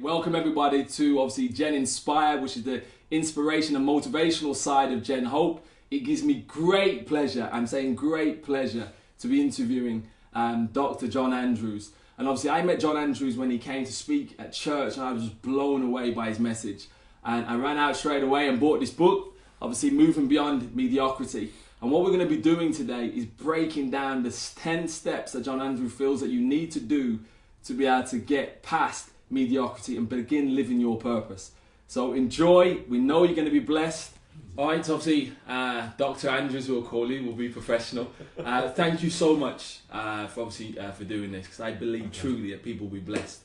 Welcome everybody to obviously GenInspire, which is the inspiration and motivational side of Gen Hope. It gives me great pleasure, I'm saying great pleasure, to be interviewing Dr. John Andrews. And obviously I met John Andrews when he came to speak at church, and I was just blown away by his message. And I ran out straight away and bought this book, obviously Moving Beyond Mediocrity. And what we're going to be doing today is breaking down the 10 steps that John Andrews feels that you need to do to be able to get past mediocrity and begin living your purpose. So enjoy. We know you're going to be blessed. All right, so obviously Dr. Andrews, will call you, will be professional. Thank you so much for doing this, because I believe truly that people will be blessed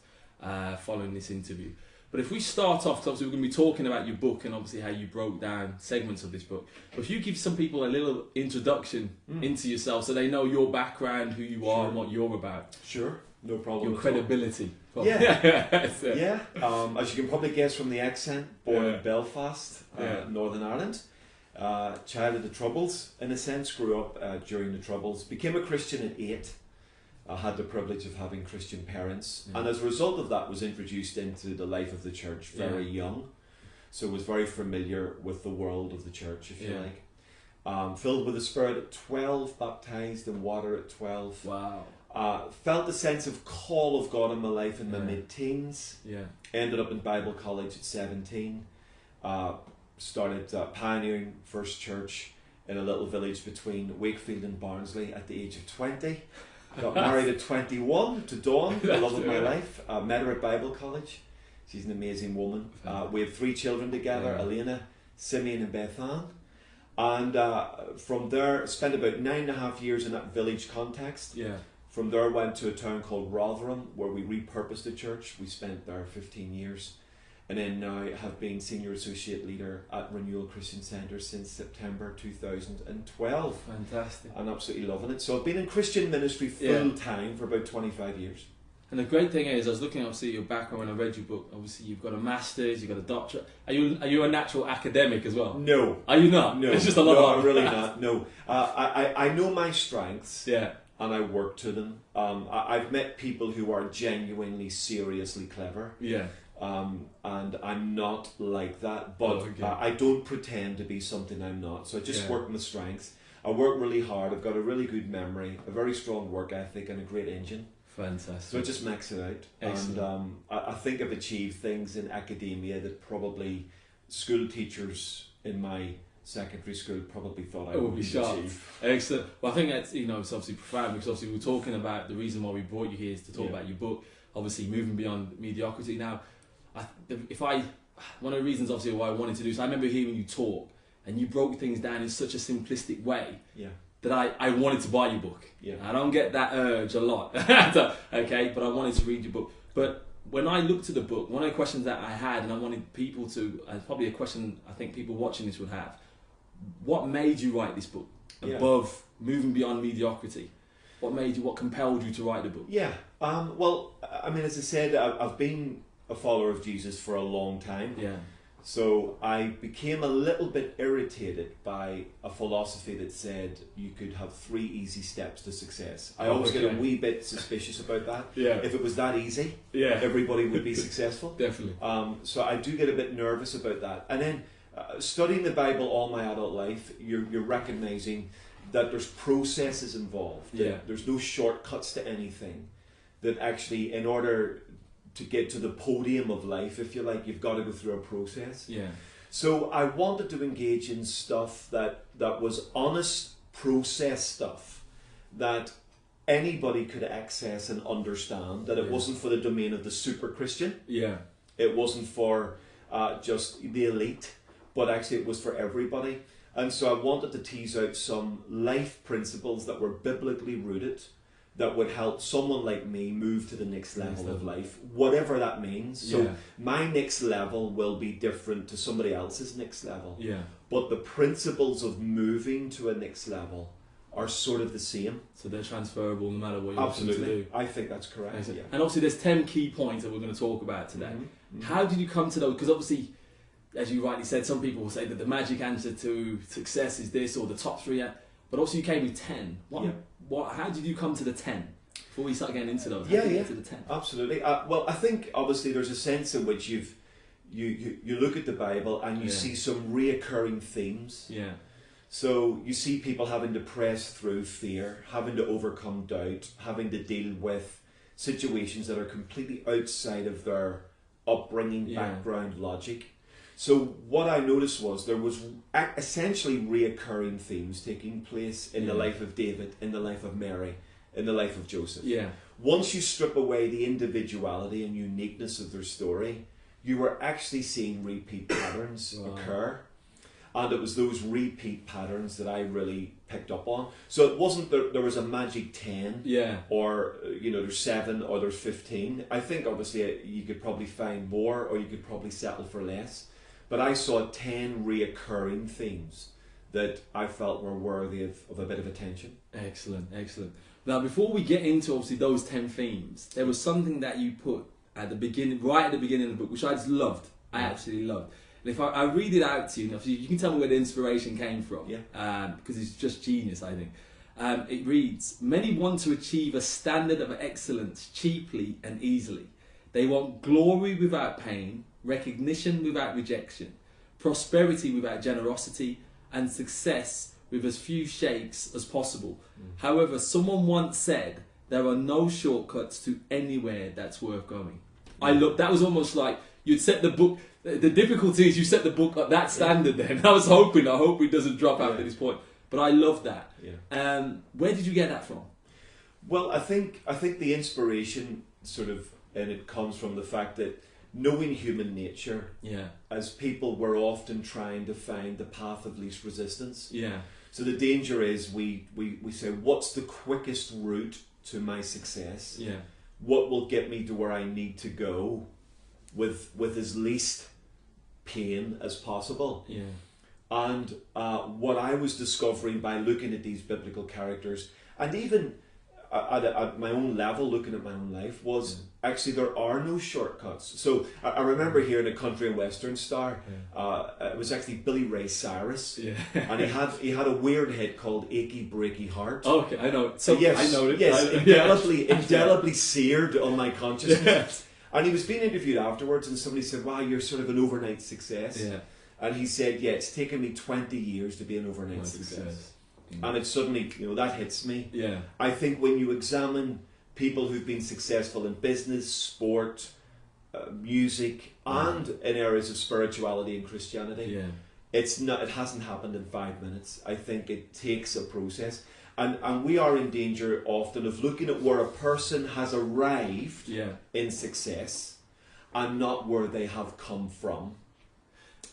following this interview. But if we start off, because obviously we're going to be talking about your book and obviously how you broke down segments of this book. But if you give some people a little introduction into yourself so they know your background, who you are and what you're about. Sure, no problem. Your credibility. Yeah. As you can probably guess from the accent, born in Belfast, Northern Ireland. Child of the Troubles, in a sense, grew up during the Troubles. Became a Christian at 8. I had the privilege of having Christian parents, and as a result of that was introduced into the life of the church very young. So was very familiar with the world of the church, if you like. Filled with the Spirit at 12, baptized in water at 12. Wow. Felt the sense of call of God in my life in my mid-teens. Ended up in Bible college at 17. Started pioneering First Church in a little village between Wakefield and Barnsley at the age of 20. Got married at 21 to Dawn, the love of my life. Met her at Bible college. She's an amazing woman. We have 3 children together, Elena, Simeon and Beth Ann. And from there, spent about 9.5 years in that village context. From there, went to a town called Rotherham, where we repurposed the church. We spent there 15 years. And then now have been Senior Associate Leader at Renewal Christian Centre since September 2012. Fantastic. I'm absolutely loving it. So I've been in Christian ministry full time for about 25 years. And the great thing is, I was looking obviously at your background when I read your book. Obviously you've got a master's, you've got a doctorate. Are you a natural academic as well? No. Are you not? No. It's just a lot of I'm really not. No. I know my strengths. And I work to them. I've met people who are genuinely, seriously clever. And I'm not like that, but I don't pretend to be something I'm not. So I just work my strengths. I work really hard. I've got a really good memory, a very strong work ethic, and a great engine. Fantastic. So I just max it out. Excellent. And I think I've achieved things in academia that probably school teachers in my secondary school probably thought I would achieve. Excellent. Well, I think that's, it's obviously profound, because obviously we're talking about the reason why we brought you here is to talk about your book, obviously Moving Beyond Mediocrity. Now, one of the reasons obviously why I wanted to do this, I remember hearing you talk and you broke things down in such a simplistic way that I wanted to buy your book. I don't get that urge a lot, okay, but I wanted to read your book. But when I looked at the book, one of the questions that I had, and I wanted people to, probably a question I think people watching this would have, what made you write this book above Moving Beyond Mediocrity? What compelled you to write the book? Well, I mean, as I said, I've been a follower of Jesus for a long time. So I became a little bit irritated by a philosophy that said you could have 3 easy steps to success. I always get a wee bit suspicious about that. If it was that easy, everybody would be successful. Definitely. So I do get a bit nervous about that. And then studying the Bible all my adult life, you're recognizing that there's processes involved. There's no shortcuts to anything. That actually, in order to get to the podium of life, if you like, you've got to go through a process. So I wanted to engage in stuff that was honest process stuff that anybody could access and understand, that it wasn't for the domain of the super Christian. It wasn't for just the elite, but actually it was for everybody. And so I wanted to tease out some life principles that were biblically rooted, that would help someone like me move to the next level of life, whatever that means. So my next level will be different to somebody else's next level. But the principles of moving to a next level are sort of the same. So they're transferable no matter what you're looking to do. I think that's correct. And obviously there's 10 key points that we're going to talk about today. How did you come to those? Because obviously, as you rightly said, some people will say that the magic answer to success is this, or the top 3. But also you came with 10. How did you come to the 10? Before we start getting into those, Yeah, how do you yeah, get to the 10? absolutely. Well, I think obviously there's a sense in which you look at the Bible and you see some reoccurring themes. Yeah. So you see people having to press through fear, having to overcome doubt, having to deal with situations that are completely outside of their upbringing, background, logic. So what I noticed was there was essentially reoccurring themes taking place in the life of David, in the life of Mary, in the life of Joseph. Yeah. Once you strip away the individuality and uniqueness of their story, you were actually seeing repeat patterns occur. And it was those repeat patterns that I really picked up on. So it wasn't there was a magic 10, or there's 7 or there's 15. I think obviously you could probably find more, or you could probably settle for less. But I saw 10 reoccurring themes that I felt were worthy of a bit of attention. Excellent, excellent. Now, before we get into obviously those 10 themes, there was something that you put at the beginning, right at the beginning of the book, which I just loved. I absolutely loved. And if I read it out to you, you can tell me where the inspiration came from, because it's just genius, I think. It reads, many want to achieve a standard of excellence cheaply and easily. They want glory without pain, recognition without rejection, prosperity without generosity, and success with as few shakes as possible. However, someone once said, there are no shortcuts to anywhere that's worth going. That was almost like you'd set the book. The difficulty is you set the book at that standard then. I hope it doesn't drop after this point. But I love that. Yeah. Where did you get that from? Well, I think the inspiration and it comes from the fact that knowing human nature, as people we're often trying to find the path of least resistance. Yeah. So the danger is we say, what's the quickest route to my success? Yeah. What will get me to where I need to go with as least pain as possible? Yeah. And what I was discovering by looking at these biblical characters, and even at my own level, looking at my own life, was actually there are no shortcuts. So I remember hearing a country and western star. It was actually Billy Ray Cyrus, and he had a weird hit called "Achy Breaky Heart." Okay, I know. So yes, I know it. Yes, indelibly seared on my consciousness. Yes. And he was being interviewed afterwards, and somebody said, "Wow, you're sort of an overnight success." Yeah. And he said, "Yeah, it's taken me 20 years to be an overnight success." And it suddenly, that hits me. Yeah. I think when you examine people who've been successful in business, sport, music, and in areas of spirituality and Christianity, it hasn't happened in 5 minutes. I think it takes a process. And we are in danger often of looking at where a person has arrived in success and not where they have come from.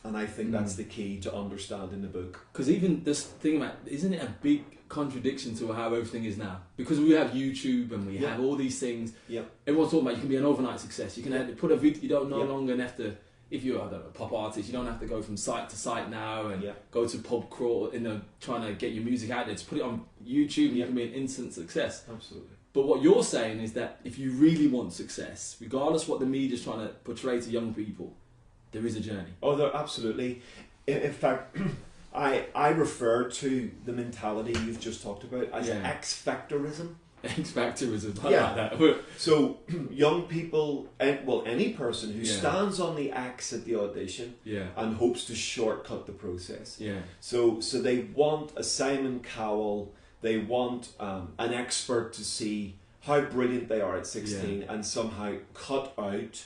And I think that's the key to understanding the book. Because even this thing about, isn't it a big contradiction to how everything is now? Because we have YouTube and we have all these things. Yeah. Everyone's talking about you can be an overnight success. You can put a video, you don't no longer have to, if you're a pop artist, you don't have to go from site to site now and go to pub crawl, trying to get your music out there. Just put it on YouTube and you can be an instant success. Absolutely. But what you're saying is that if you really want success, regardless what the media's trying to portray to young people, there is a journey. Oh, there absolutely. In fact, I refer to the mentality you've just talked about as X-factorism. X-factorism, I like that. So young people, any person who stands on the X at the audition and hopes to shortcut the process. Yeah. So they want a Simon Cowell, they want an expert to see how brilliant they are at 16 and somehow cut out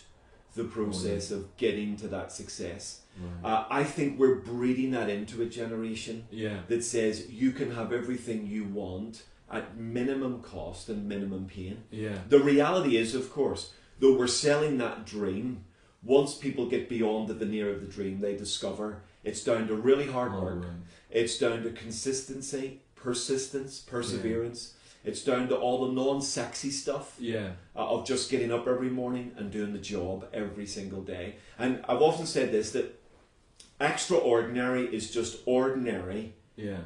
the process of getting to that success. Right. I think we're breeding that into a generation that says you can have everything you want at minimum cost and minimum pain. Yeah. The reality is, of course, though we're selling that dream, once people get beyond the veneer of the dream, they discover it's down to really hard work. Right. It's down to consistency, persistence, perseverance. It's down to all the non-sexy stuff of just getting up every morning and doing the job every single day. And I've often said this, that extraordinary is just ordinary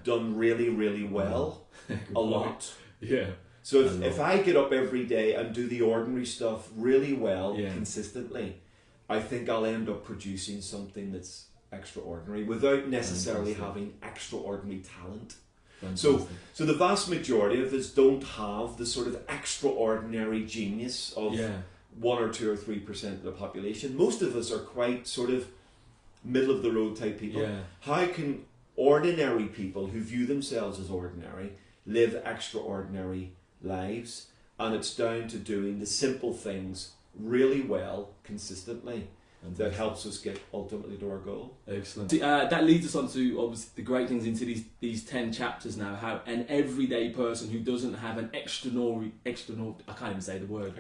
done really, really well a lot. Yeah. So if I get up every day and do the ordinary stuff really well consistently, I think I'll end up producing something that's extraordinary without necessarily having extraordinary talent. So the vast majority of us don't have the sort of extraordinary genius of 1 or 2 or 3% of the population. Most of us are quite sort of middle of the road type people. How can ordinary people who view themselves as ordinary live extraordinary lives? And it's down to doing the simple things really well, consistently, that helps us get ultimately to our goal. Excellent. That leads us on to obviously the great things into these 10 chapters now. How an everyday person who doesn't have an extraordinary I can't even say the word,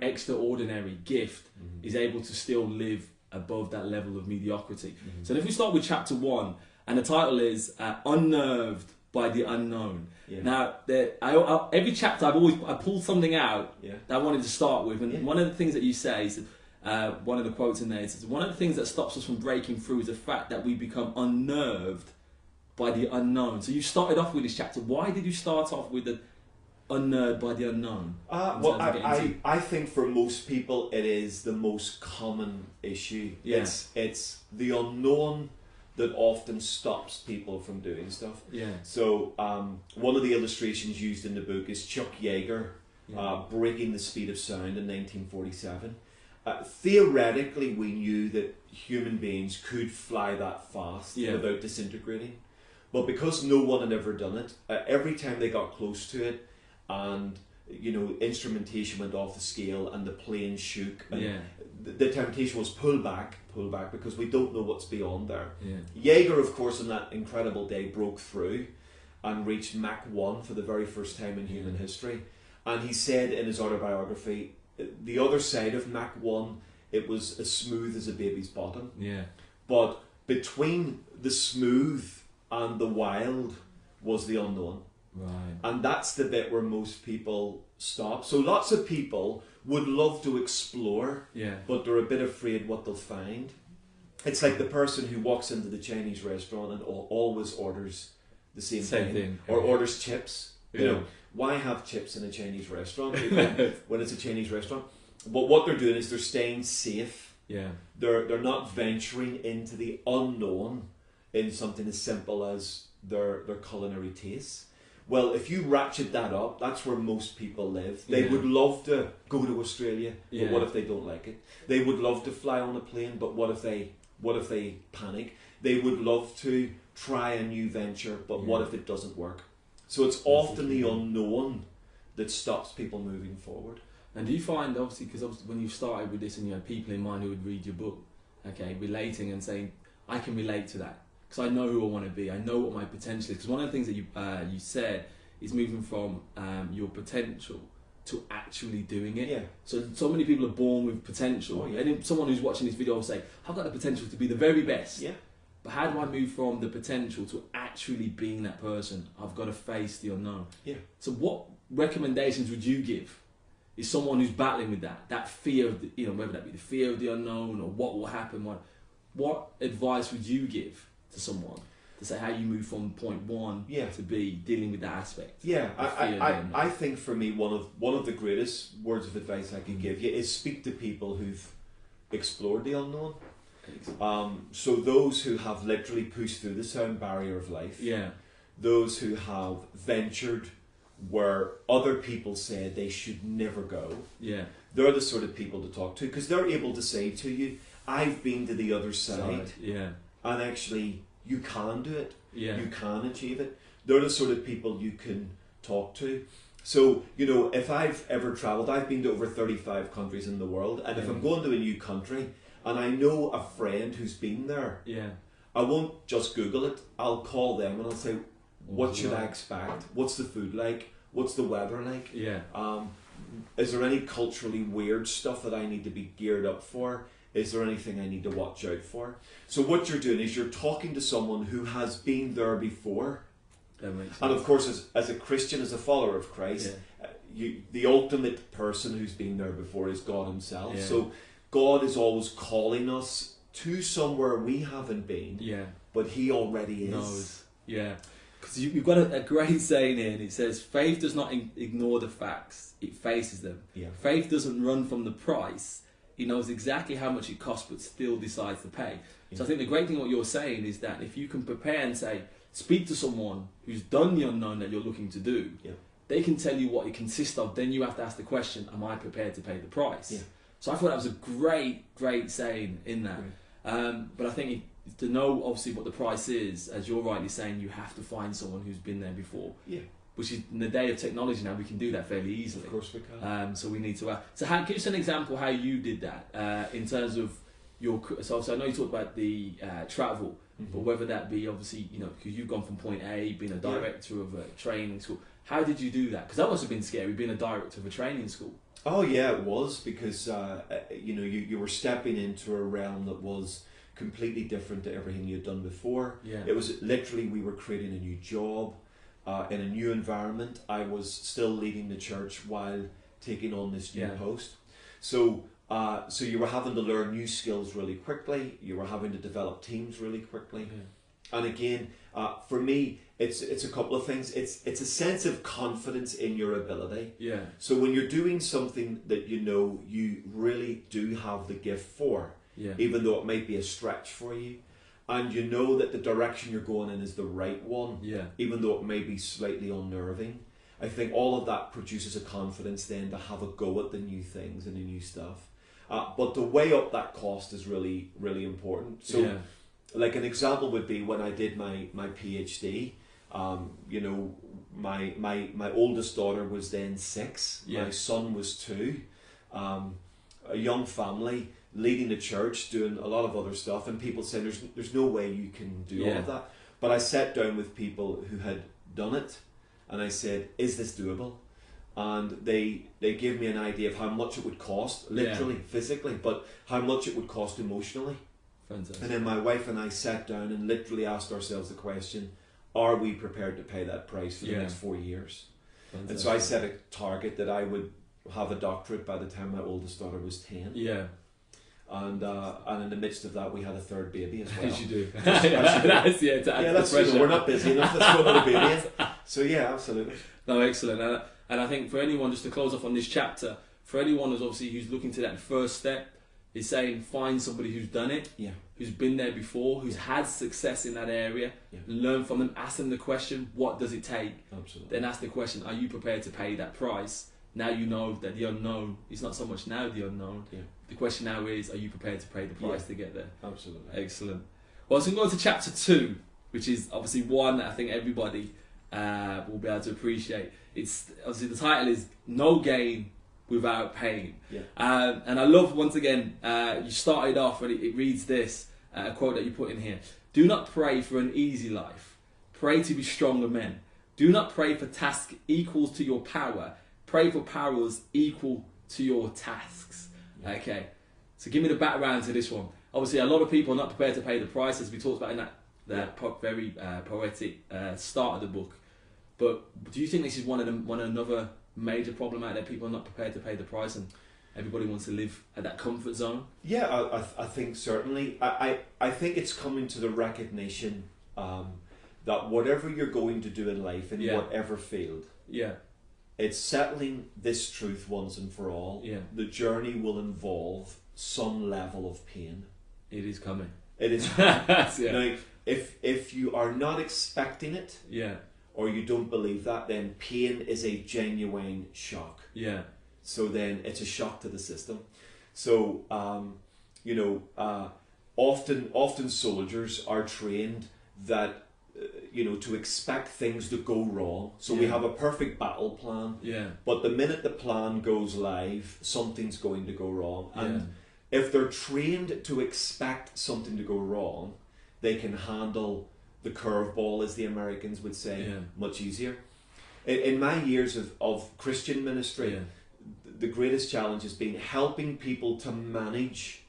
extraordinary gift is able to still live above that level of mediocrity. So if we start with chapter 1, and the title is Unnerved by the Unknown. Now, every chapter I pulled something out that I wanted to start with, and one of the things that you say is, one of the quotes in there is, one of the things that stops us from breaking through is the fact that we become unnerved by the unknown. So you started off with this chapter. Why did you start off with the unnerved by the unknown? Well, I think for most people it is the most common issue. It's the unknown that often stops people from doing stuff. So one of the illustrations used in the book is Chuck Yeager breaking the speed of sound in 1947. Theoretically, we knew that human beings could fly that fast without disintegrating. But because no one had ever done it, every time they got close to it, and instrumentation went off the scale and the plane shook, and the temptation was pull back, because we don't know what's beyond there. Yeager, of course, on that incredible day broke through and reached Mach 1 for the very first time in human history. And he said in his autobiography, the other side of Mach 1, it was as smooth as a baby's bottom. But between the smooth and the wild was the unknown. And that's the bit where most people stop. So lots of people would love to explore, but they're a bit afraid what they'll find. It's like the person who walks into the Chinese restaurant and always orders the same thing. Or orders chips. Why have chips in a Chinese restaurant when it's a Chinese restaurant? But what they're doing is they're staying safe. They're not venturing into the unknown in something as simple as their culinary tastes. Well, if you ratchet that up, that's where most people live. They would love to go to Australia, but what if they don't like it? They would love to fly on a plane, but what if they panic? They would love to try a new venture, but what if it doesn't work? So it's often the unknown that stops people moving forward. And do you find, obviously, because when you started with this and you had people in mind who would read your book, relating and saying, I can relate to that, because I know who I want to be, I know what my potential is. Because one of the things that you said is moving from your potential to actually doing it. So many people are born with potential. And if someone who's watching this video will say, I've got the potential to be the very best. But how do I move from the potential to actually being that person? I've got to face the unknown. So what recommendations would you give? Is someone who's battling with that fear of whether that be the fear of the unknown or what will happen? What advice would you give to someone to say how you move from point 1 to be dealing with that aspect? I think for me one of the greatest words of advice I can give you is speak to people who've explored the unknown. So those who have literally pushed through the sound barrier of life, those who have ventured where other people said they should never go, they're the sort of people to talk to, because they're able to say to you, I've been to the other side, and actually you can do it, you can achieve it. They're the sort of people you can talk to. So, if I've ever travelled, I've been to over 35 countries in the world, and if I'm going to a new country and I know a friend who's been there, I won't just Google it, I'll call them and I'll say, what should I expect? What's the food like? What's the weather like? Is there any culturally weird stuff that I need to be geared up for? Is there anything I need to watch out for? So what you're doing is you're talking to someone who has been there before. That makes sense. And of course, as a Christian, as a follower of Christ, the ultimate person who's been there before is God himself. So God is always calling us to somewhere we haven't been, but he already is. Because you've got a great saying here, and it says, faith does not ignore the facts, it faces them. Faith doesn't run from the price, it knows exactly how much it costs but still decides to pay. So I think the great thing what you're saying is that if you can prepare and say, speak to someone who's done the unknown that you're looking to do. Yeah. They can tell you what it consists of. Then you have to ask the question, am I prepared to pay the price? Yeah. So I thought that was a great saying in that. But I think to know obviously what the price is, as you're rightly saying, you have to find someone who's been there before. Yeah. Which is in the day of technology now, we can do that fairly easily. Of course we can. So we need to. So give us an example how you did that in terms of your. So I know you talked about the travel, but whether that be obviously because you've gone from point A, being a director of a training school. How did you do that? Because that must have been scary, being a director of a training school. Oh yeah, it was, because you were stepping into a realm that was completely different to everything you'd done before. Yeah. It was literally, we were creating a new job in a new environment. I was still leading the church while taking on this new post. So you were having to learn new skills really quickly. You were having to develop teams really quickly. Yeah. And again, for me, it's a couple of things. It's a sense of confidence in your ability. Yeah. So when you're doing something that you really do have the gift for, even though it might be a stretch for you, and you know that the direction you're going in is the right one, even though it may be slightly unnerving, I think all of that produces a confidence then to have a go at the new things and the new stuff. But to weigh up that cost is really, really important. So like an example would be when I did my PhD, my oldest daughter was then 6, my son was 2, a young family, leading the church, doing a lot of other stuff, and people saying there's no way you can do all of that. But I sat down with people who had done it, and I said, is this doable? And they gave me an idea of how much it would cost, literally, physically, but how much it would cost emotionally. Fantastic. And then my wife and I sat down and literally asked ourselves the question, are we prepared to pay that price for the next 4 years? Fantastic. And so I set a target that I would have a doctorate by the time my oldest daughter was 10. Yeah. And in the midst of that, we had a third baby as well. As you do. That's we're not busy enough. Let's throw another baby in. So yeah, absolutely. No, excellent. And I think for anyone, just to close off on this chapter, for anyone who's looking to that first step, is saying find somebody who's done it, who's been there before, who's had success in that area, learn from them, ask them the question, what does it take? Absolutely. Then ask the question, are you prepared to pay that price? Now you know that the unknown is not so much now the unknown. The question now is, are you prepared to pay the price to get there? Absolutely. Excellent. Well, so we can go to chapter 2, which is obviously one that I think everybody will be able to appreciate. It's obviously the title is No Gain Without Pain. And I love, once again, you started off and it reads this, a quote that you put in here. Do not pray for an easy life. Pray to be stronger men. Do not pray for tasks equal to your power. Pray for powers equal to your tasks. Okay, so give me the background to this one. Obviously, a lot of people are not prepared to pay the price, as we talked about in that very poetic start of the book. But do you think this is another major problem out there? People are not prepared to pay the price, and everybody wants to live at that comfort zone. Yeah, I think certainly. I think it's coming to the recognition that whatever you're going to do in life, in whatever field, it's settling this truth once and for all. The journey will involve some level of pain. It is coming. It is coming. Now, if you are not expecting it, or you don't believe that, then pain is a genuine shock. So then it's a shock to the system. So often soldiers are trained that to expect things to go wrong. So we have a perfect battle plan. But the minute the plan goes live, something's going to go wrong. And if they're trained to expect something to go wrong, they can handle the curveball, as the Americans would say, much easier. In my years of Christian ministry, the greatest challenge has been helping people to manage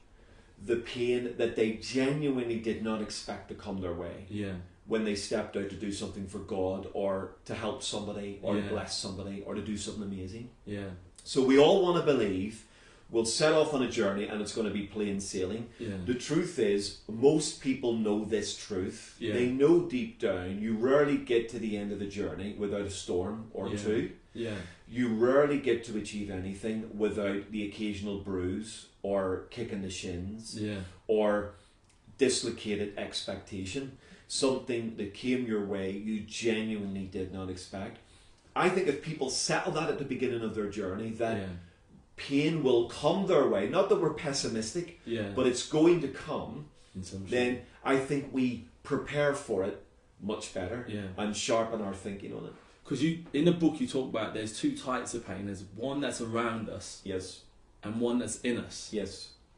the pain that they genuinely did not expect to come their way when they stepped out to do something for God, or to help somebody, or to bless somebody, or to do something amazing. So we all want to believe we'll set off on a journey and it's going to be plain sailing. The truth is, most people know this truth. They know deep down you rarely get to the end of the journey without a storm or two. You rarely get to achieve anything without the occasional bruise, or kick in the shins, or dislocated expectation, something that came your way you genuinely did not expect. I think if people settle that at the beginning of their journey, that pain will come their way, not that we're pessimistic, but it's going to come, then I think we prepare for it much better and sharpen our thinking on it. Because in the book you talk about there's two types of pain. There's one that's around us, and one that's in us.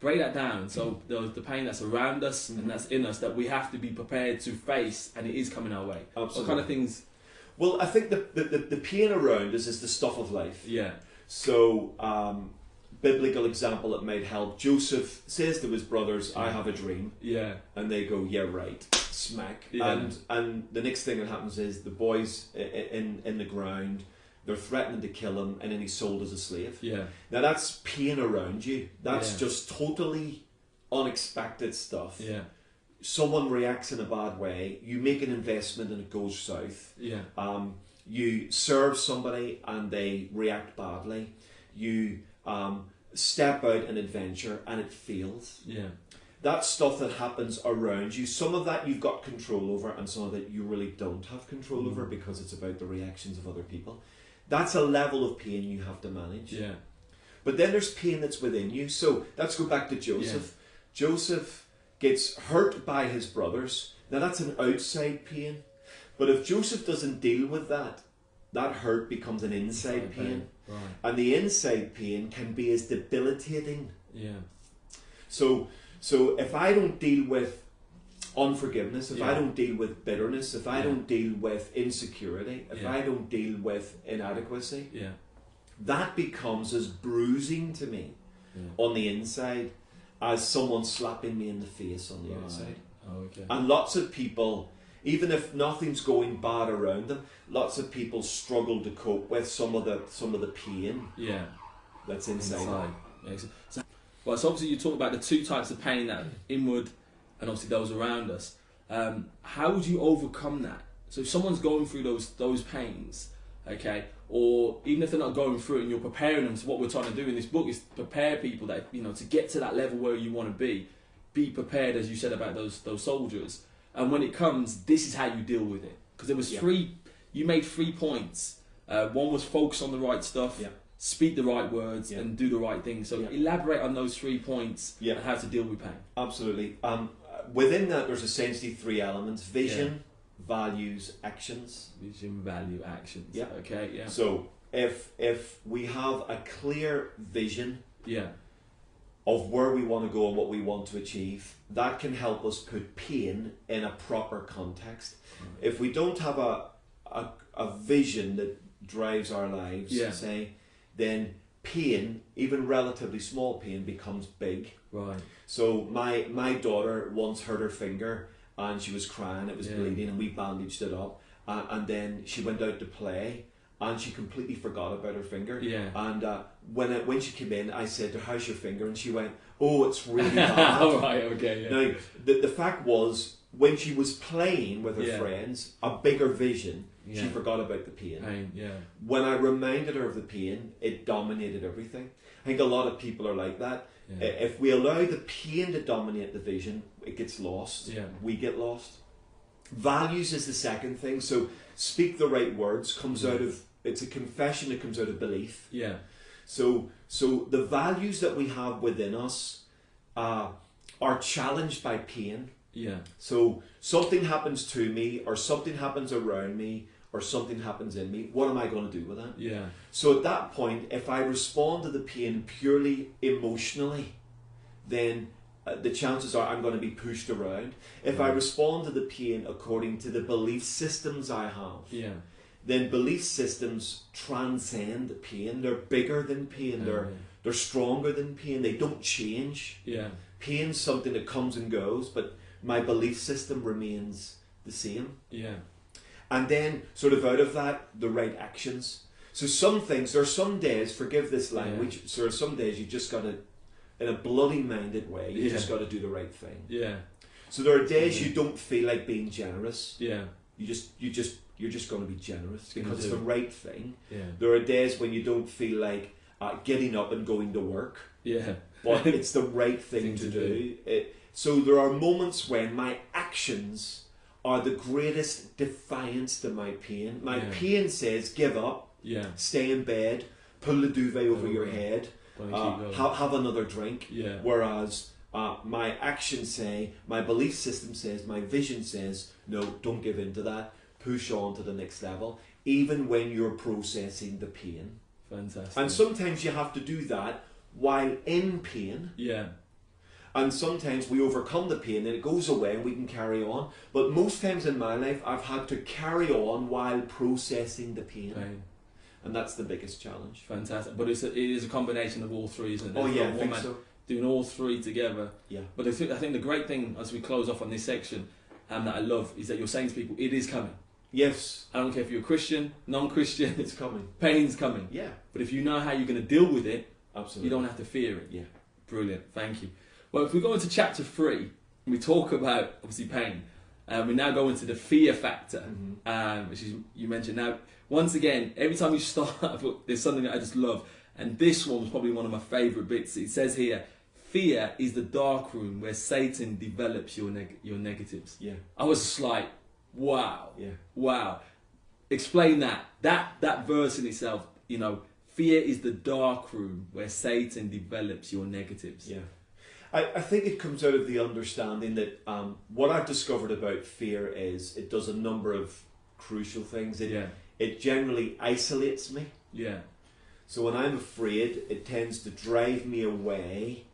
Break that down. So there's the pain that's around us and that's in us that we have to be prepared to face, and it is coming our way. Absolutely. What kind of things? Well, I think the pain around us is the stuff of life. So, biblical example that might help. Joseph says to his brothers, I have a dream. And they go, yeah, right. Smack. And the next thing that happens is the boys in the ground, they're threatening to kill him, and then he's sold as a slave. Now that's pain around you. That's just totally unexpected stuff. Someone reacts in a bad way, you make an investment and it goes south. You serve somebody and they react badly. You step out an adventure and it fails. That stuff that happens around you, some of that you've got control over, and some of that you really don't have control over because it's about the reactions of other people. That's a level of pain you have to manage. But then there's pain that's within you. So let's go back to Joseph. Joseph gets hurt by his brothers. Now that's an outside pain. But if Joseph doesn't deal with that, that hurt becomes an inside pain. And the inside pain can be as debilitating. So if I don't deal with unforgiveness, if I don't deal with bitterness, if I don't deal with insecurity, if I don't deal with inadequacy, that becomes as bruising to me on the inside as someone slapping me in the face on the outside. And lots of people, even if nothing's going bad around them, lots of people struggle to cope with some of the pain that's inside. So obviously you talk about the two types of pain, that inward and obviously those around us. How would you overcome that? So if someone's going through those pains, or even if they're not going through it and you're preparing them, so what we're trying to do in this book is prepare people that, to get to that level where you want to be prepared, as you said about those soldiers. And when it comes, this is how you deal with it. Because there was you made 3 points. One was focus on the right stuff, speak the right words, and do the right thing. So elaborate on those 3 points and how to deal with pain. Absolutely. Within that, there's essentially 3 elements: vision, values, actions. Vision, value, actions. So if we have a clear vision of where we want to go and what we want to achieve, that can help us put pain in a proper context. If we don't have a vision that drives our lives, then pain, even relatively small pain, becomes big. So my daughter once hurt her finger and she was crying, it was bleeding, and we bandaged it up, and then she went out to play and she completely forgot about her finger. And when she came in, I said to her, how's your finger? And she went, oh, it's really bad. Now, the fact was, when she was playing with her friends, a bigger vision, she forgot about the pain. When I reminded her of the pain, it dominated everything. I think a lot of people are like that. If we allow the pain to dominate the vision, it gets lost. We get lost. Values is the second thing. So speak the right words comes out of, it's a confession that comes out of belief. So the values that we have within us are challenged by pain. So something happens to me, or something happens around me, or something happens in me. What am I going to do with that? So at that point, if I respond to the pain purely emotionally, then the chances are I'm going to be pushed around. If I respond to the pain according to the belief systems I have, then belief systems transcend pain. They're bigger than pain. They're stronger than pain. They don't change. Pain's something that comes and goes, but my belief system remains the same. And then, sort of out of that, the right actions. So some things, there are some days, forgive this language, so there are some days you just got to, in a bloody minded way, you just got to do the right thing. So there are days you don't feel like being generous. You're just going to be generous because it's the right thing. There are days when you don't feel like getting up and going to work. But it's the right thing to do. So there are moments when my actions are the greatest defiance to my pain. My pain says, give up, stay in bed, pull the duvet over your head, have another drink. Whereas my actions say, my belief system says, my vision says, no, don't give in to that. Push on to the next level, even when you're processing the pain. Fantastic. And sometimes you have to do that while in pain. And sometimes we overcome the pain and it goes away and we can carry on. But most times in my life, I've had to carry on while processing the pain. And that's the biggest challenge. Fantastic. But it is a combination of all three, isn't it? Oh yeah, I think so. Doing all three together. Yeah. But I think the great thing, as we close off on this section, that I love, is that you're saying to people, it is coming. Yes. I don't care if you're a Christian, non-Christian. It's coming. Pain's coming. Yeah. But if you know how you're going to deal with it, absolutely, you don't have to fear it. Yeah. Brilliant. Thank you. Well, if we go into chapter 3, we talk about, obviously, pain. We now go into the fear factor, which is, you mentioned. Now, once again, every time you start, there's something that I just love. And this one was probably one of my favourite bits. It says here, fear is the dark room where Satan develops your negatives. Yeah. I was just like, wow. Yeah. Wow. Explain that. That verse in itself, fear is the dark room where Satan develops your negatives. Yeah. I think it comes out of the understanding that what I've discovered about fear is it does a number of crucial things. It generally isolates me. Yeah. So when I'm afraid, it tends to drive me away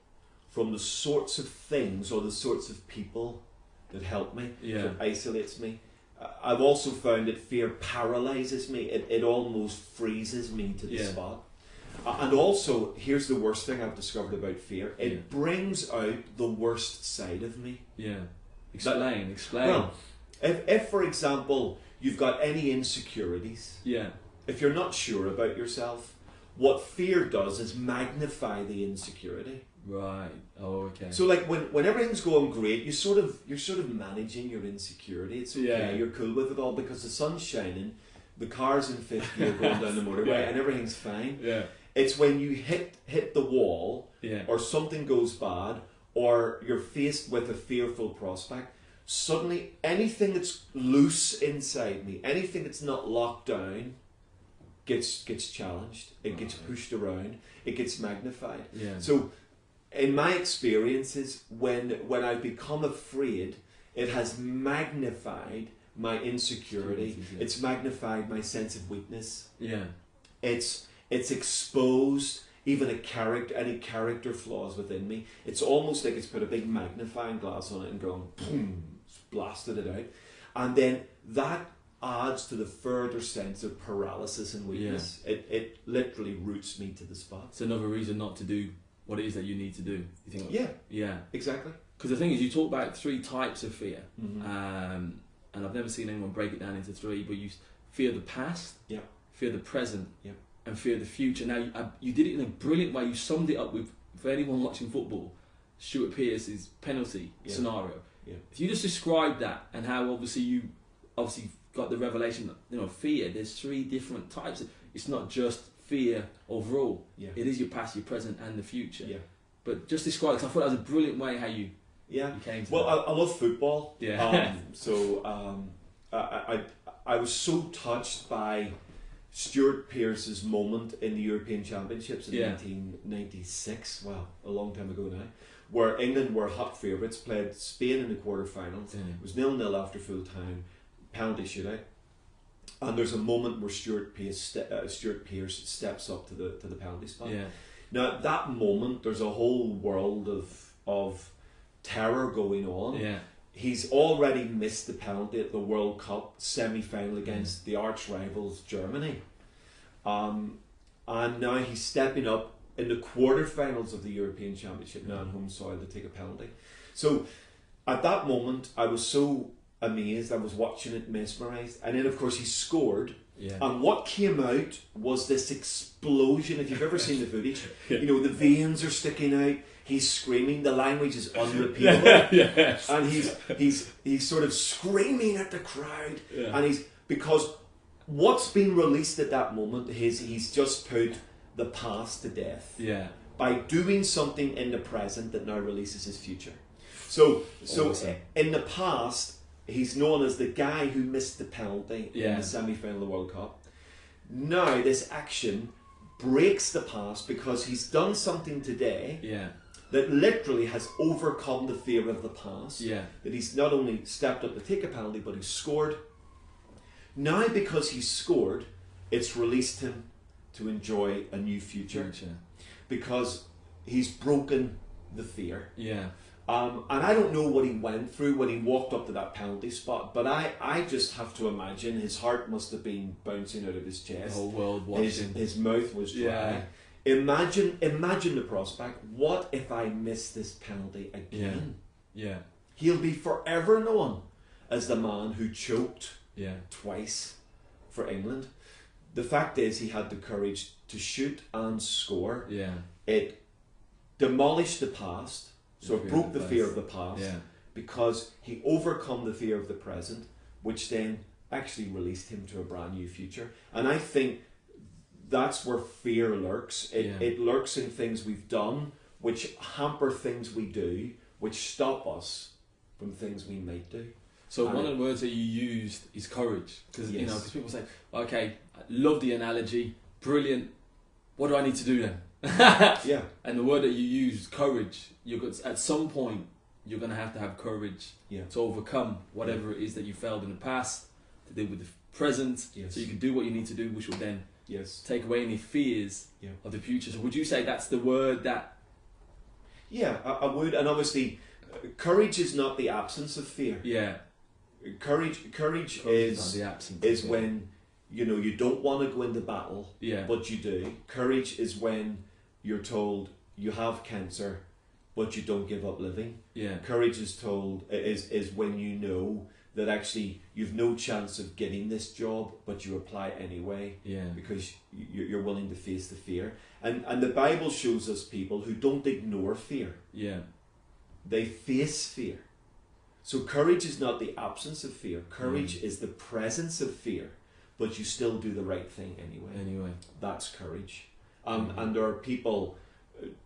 from the sorts of things or the sorts of people that help me. Yeah. So it isolates me. I've also found that fear paralyzes me. It almost freezes me to the spot. And also, here's the worst thing I've discovered about fear. It brings out the worst side of me. Yeah. Explain. Well, if for example, you've got any insecurities, if you're not sure about yourself, what fear does is magnify the insecurity. Right. Oh, okay. So like when everything's going great, you're sort of managing your insecurity. It's okay, you're cool with it all because the sun's shining, the car's in fifth gear going down the motorway and everything's fine. Yeah. It's when you hit the wall or something goes bad or you're faced with a fearful prospect, suddenly anything that's loose inside me, anything that's not locked down, gets challenged, it gets pushed around, it gets magnified. Yeah. So in my experiences, when I've become afraid, it has magnified my insecurity. It's magnified my sense of weakness. Yeah. It's exposed even any character flaws within me. It's almost like it's put a big magnifying glass on it and gone, boom, it's blasted it out. And then that adds to the further sense of paralysis and weakness. It literally roots me to the spot. It's another reason not to do what it is that you need to do. You think? Yeah, exactly. Because the thing is, you talk about 3 types of fear, and I've never seen anyone break it down into 3. But you fear the past, fear the present, and fear the future. Now you did it in a brilliant way. You summed it up with, for anyone watching football, Stuart Pearce's penalty scenario. Yeah. If you just describe that and how you got the revelation that fear. There's 3 different types. It's not just fear overall. Yeah. It is your past, your present, and the future. Yeah. But just describe it, because I thought that was a brilliant way how you came to that. I love football. Yeah. I was so touched by Stuart Pearce's moment in the European Championships in 1996. Wow, a long time ago now. Where England were hot favourites, played Spain in the quarterfinals. It was 0-0 after full time, penalty shootout. And there's a moment where Stuart Pearce steps up to the penalty spot. Yeah. Now at that moment, there's a whole world of terror going on. Yeah. He's already missed the penalty at the World Cup semi-final against the arch rivals Germany, and now he's stepping up in the quarterfinals of the European Championship now on home soil to take a penalty. So at that moment, I was so amazed. I was watching it, mesmerised, and then of course he scored. Yeah. And what came out was this explosion. If you've ever seen the footage, the veins are sticking out. He's screaming. The language is unrepeatable. Yes. And he's sort of screaming at the crowd. Yeah. And because what's been released at that moment is he's just put the past to death. Yeah. By doing something in the present that now releases his future. So Awesome. in the past, he's known as the guy who missed the penalty in Yeah. the semi-final of the World Cup. Now this action breaks the past because he's done something today Yeah. that literally has overcome the fear of the past. Yeah. That he's not only stepped up to take a penalty, but he's scored. Now because he's scored, it's released him to enjoy a new future. Because he's broken the fear. Yeah. And I don't know what he went through when he walked up to that penalty spot, but I just have to imagine his heart must have been bouncing out of his chest. The whole world watching. His mouth was dry. Yeah. Imagine the prospect. What if I miss this penalty again? Yeah. He'll be forever known as the man who choked Yeah. twice for England. The fact is, he had the courage to shoot and score. Yeah. It demolished the past, so it broke the fear of the past, Yeah. because he overcome the fear of the present, which then actually released him to a brand new future. And I think that's where fear lurks. It lurks in things we've done, which hamper things we do, which stop us from things we might do. So one of the words that you used is courage, because Yes. you know, because people say, okay, I love the analogy, brilliant. What do I need to do then? Yeah. And the word that you use, courage. At some point, you're going to have courage to overcome whatever it is that you failed in the past, to deal with the present, so you can do what you need to do, which will then take away any fears of the future. So would you say that's the word that? Yeah, I would. And obviously, courage is not the absence of fear. Yeah. Courage is when you don't want to go into battle, but you do. Courage is when you're told you have cancer, but you don't give up living. Yeah. Courage is when you know that actually you've no chance of getting this job, but you apply anyway. Yeah. Because you're willing to face the fear. And the Bible shows us people who don't ignore fear. Yeah. They face fear. So courage is not the absence of fear. Courage is the presence of fear, but you still do the right thing anyway. That's courage. And there are people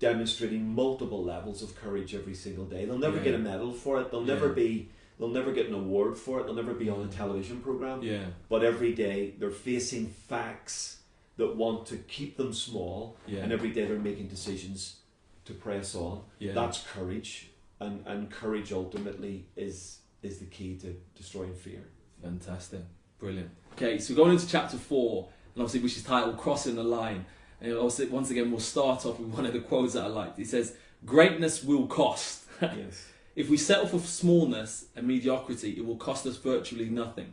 demonstrating multiple levels of courage every single day. They'll never get a medal for it. They'll never get an award for it. They'll never be on a television program. Yeah. But every day they're facing facts that want to keep them small, and every day they're making decisions to press on. Yeah. That's courage. And courage ultimately is the key to destroying fear. Fantastic. Brilliant. Okay, so going into chapter 4, and obviously which is titled Crossing the Line. And also, once again, we'll start off with one of the quotes that I liked. It says, greatness will cost. Yes. If we settle for smallness and mediocrity, it will cost us virtually nothing.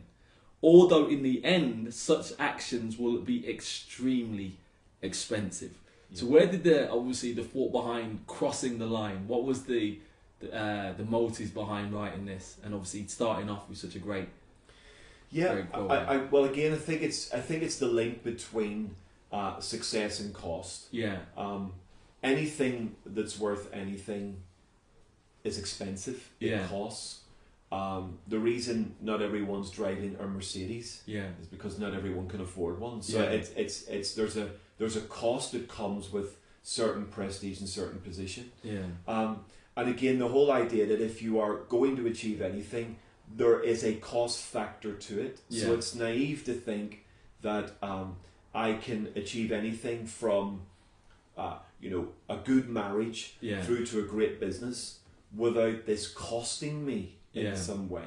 Although in the end, such actions will be extremely expensive. Yeah. So where did the thought behind crossing the line? What was the motives behind writing this, and obviously starting off with such a great quote? I think it's the link between success and cost. Yeah. Anything that's worth anything is expensive. It costs. The reason not everyone's driving a Mercedes is because not everyone can afford one. So there's a cost that comes with certain prestige and certain position. Yeah. And again, the whole idea that if you are going to achieve anything, there is a cost factor to it. Yeah. So it's naive to think that I can achieve anything from a good marriage through to a great business without this costing me in some way.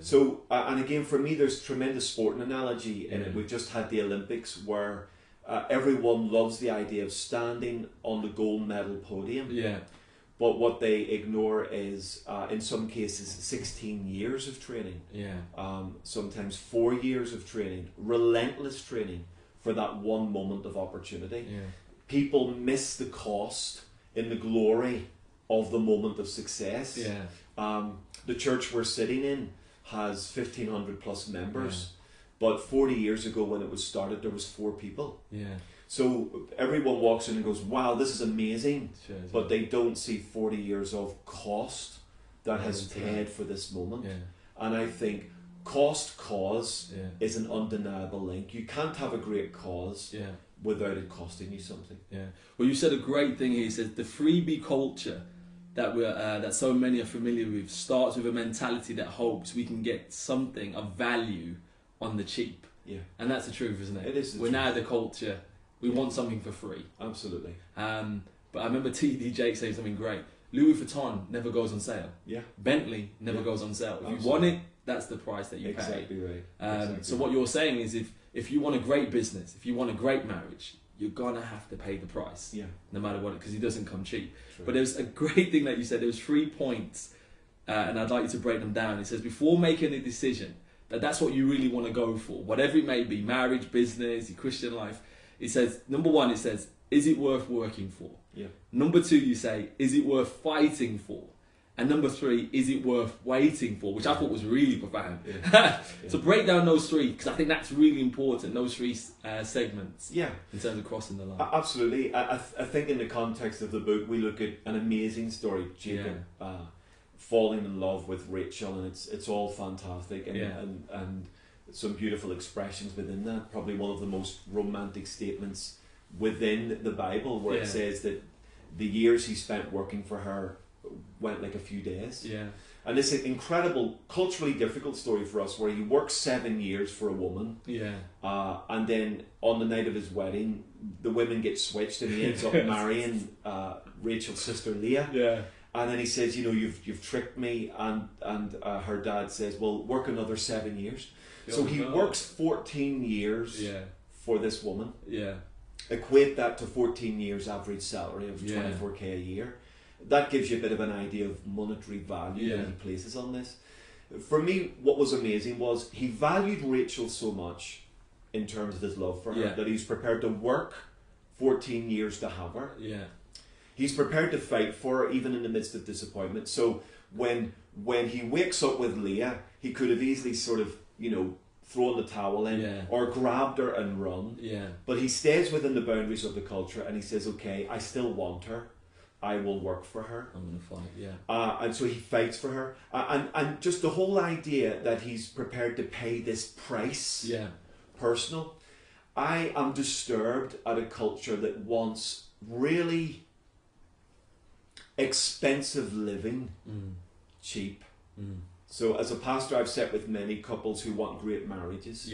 So, and again, for me, there's tremendous sporting analogy in it. We've just had the Olympics where everyone loves the idea of standing on the gold medal podium. Yeah. But what they ignore is, in some cases, 16 years of training. Yeah. Sometimes 4 years of training, relentless training for that one moment of opportunity. Yeah. People miss the cost in the glory of the moment of success. Yeah. The church we're sitting in has 1,500 plus members, but 40 years ago when it was started, there was 4 people. Yeah. So everyone walks in and goes, wow, this is amazing, but they don't see 40 years of cost that has paid for this moment. Yeah. And I think cause is an undeniable link. You can't have a great cause without it costing you something. Yeah. Well, you said a great thing here. You said the freebie culture that so many are familiar with starts with a mentality that hopes we can get something of value on the cheap. Yeah. And that's the truth, isn't it? It is the We're truth. now the culture. We want something for free. Absolutely. But I remember TD Jake saying something great. Louis Vuitton never goes on sale. Yeah. Bentley never Yeah. goes on sale. If Absolutely. you want it, that's the price that you Exactly pay. right. So what you're saying is if you want a great business, if you want a great marriage, you're going to have to pay the price. Yeah. No matter what, because it doesn't come cheap. True. But there's a great thing that you said. There was 3 points, and I'd like you to break them down. It says, before making a decision, that's what you really want to go for, whatever it may be, marriage, business, your Christian life. It says, number 1, it says, is it worth working for? Yeah. Number 2, you say, is it worth fighting for? And number 3, is it worth waiting for? Which I thought was really profound. Yeah. So break down those 3, because I think that's really important, those 3 segments. Yeah. In terms of crossing the line. Absolutely. I think in the context of the book, we look at an amazing story, Jacob falling in love with Rachel, and it's all fantastic, and some beautiful expressions within that. Probably one of the most romantic statements within the Bible, where it says that the years he spent working for her went like a few days. Yeah. And it's an incredible, culturally difficult story for us, where he works 7 years for a woman. Yeah. And then on the night of his wedding, the women get switched, and he ends up marrying Rachel's sister Leah. Yeah. And then he says, you know, you've tricked me, and her dad says, well, work another 7 years. So he works 14 years for this woman. Yeah. Equate that to 14 years average salary of 24k a year. That gives you a bit of an idea of monetary value that he places on this. For me, what was amazing was he valued Rachel so much in terms of his love for her that he's prepared to work 14 years to have her. Yeah. He's prepared to fight for her even in the midst of disappointment. So when he wakes up with Leah, he could have easily sort of, you know, thrown the towel in or grabbed her and run. Yeah. But he stays within the boundaries of the culture, and he says, okay, I still want her. I will work for her. I'm going to fight, and so he fights for her. And just the whole idea that he's prepared to pay this price, personal. I am disturbed at a culture that wants really expensive living cheap. So as a pastor, I've sat with many couples who want great marriages,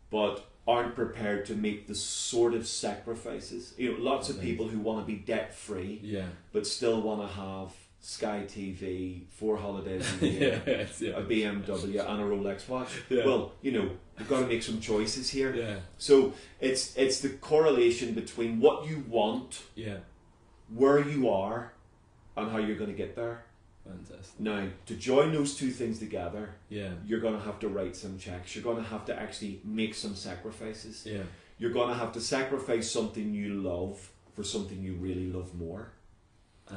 but aren't prepared to make the sort of sacrifices. You know, lots of people who want to be debt free, but still want to have Sky TV, 4 holidays a year, a BMW, and a Rolex watch. Well, you know, you've got to make some choices here. So it's the correlation between what you want, where you are, and how you're going to get there. Fantastic. Now, to join those two things together, you're going to have to write some checks. You're going to have to actually make some sacrifices. You're going to have to sacrifice something you love for something you really love more.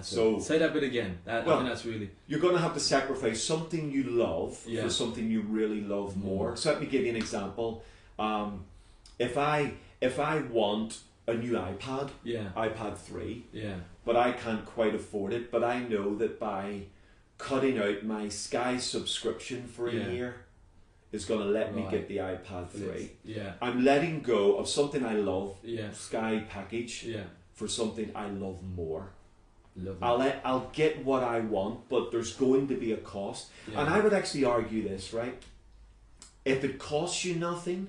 So say that bit again. I think that's really... You're going to have to sacrifice something you love for something you really love more. So let me give you an example. If I want a new iPad, iPad 3, but I can't quite afford it, but I know that by cutting out my Sky subscription for a year is going to let me get the iPad 3. I'm letting go of something I love, Sky package, for something I love more. I'll get what I want, but there's going to be a cost. And I would actually argue this, right? If it costs you nothing,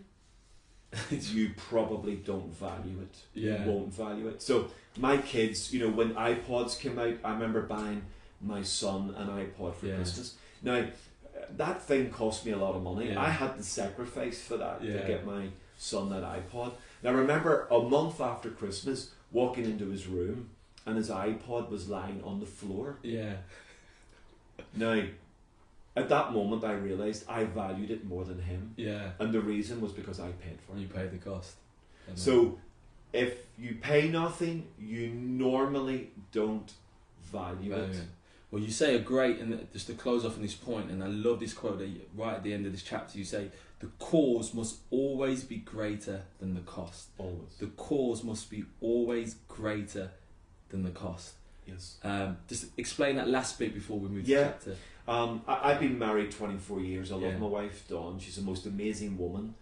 you probably don't value it. You won't value it. So my kids, you know, when iPods came out, I remember buying my son an iPod for Christmas. Now, that thing cost me a lot of money. I had to sacrifice for that to get my son that iPod. Now, I remember a month after Christmas, walking into his room, and his iPod was lying on the floor. Now, at that moment, I realised I valued it more than him. And the reason was because I paid for it. You paid the cost. So, if you pay nothing, you normally don't value it. Well, you say a great, and just to close off on this point, and I love this quote that right at the end of this chapter, you say, the cause must always be greater than the cost. Always. The cause must be always greater than the cost. Yes. Just explain that last bit before we move to chapter. I've been married 24 years. I love my wife, Dawn. She's the most amazing woman.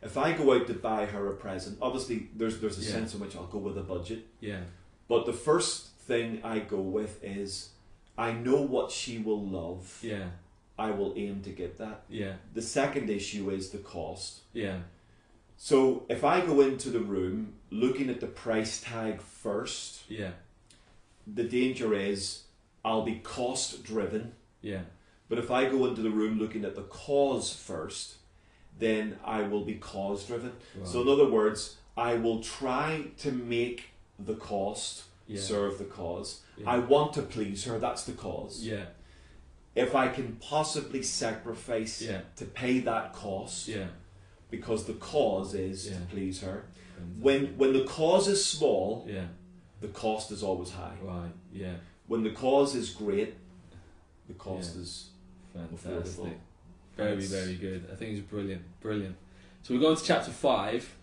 If I go out to buy her a present, obviously there's a sense in which I'll go with a budget. But the first thing I go with is, I know what she will love. Yeah. I will aim to get that. Yeah. The second issue is the cost. Yeah. So if I go into the room looking at the price tag first, Yeah. the danger is I'll be cost driven. Yeah. But if I go into the room looking at the cause first, then I will be cause driven. Right. So in other words, I will try to make the cost serve the cause. Yeah. I want to please her, that's the cause. Yeah. If I can possibly sacrifice to pay that cost, because the cause is to please her. When the cause is small, the cost is always high. Right. Yeah. When the cause is great, the cost is fantastic. affordable. Very, very good. I think it's brilliant. Brilliant. So we're going to chapter 5,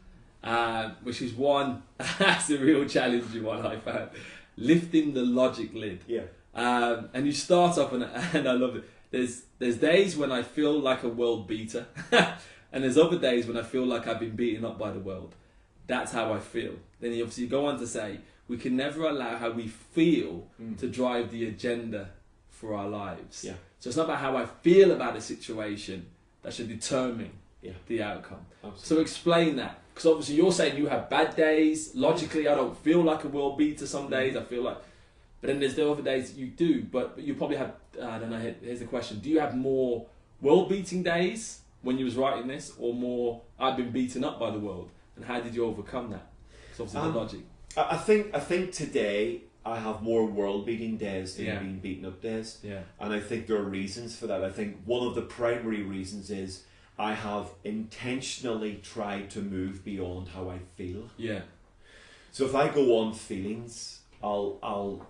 which is one, that's a real challenging one I found. Lifting the logic lid. Yeah. And you start off, and I love it. There's days when I feel like a world beater, and there's other days when I feel like I've been beaten up by the world. That's how I feel. Then you obviously go on to say, we can never allow how we feel to drive the agenda for our lives. Yeah. So it's not about how I feel about a situation that should determine the outcome. Absolutely. So explain that. Because obviously you're saying you have bad days. Logically, I don't feel like a world beater some days. I feel like... But then there's the other days that you do. But you probably have... I don't know, here's the question. Do you have more world-beating days when you was writing this? Or more, I've been beaten up by the world? And how did you overcome that? Because obviously the logic. I think today I have more world-beating days than being beaten up days. Yeah. And I think there are reasons for that. I think one of the primary reasons is I have intentionally tried to move beyond how I feel. Yeah. So if I go on feelings, I'll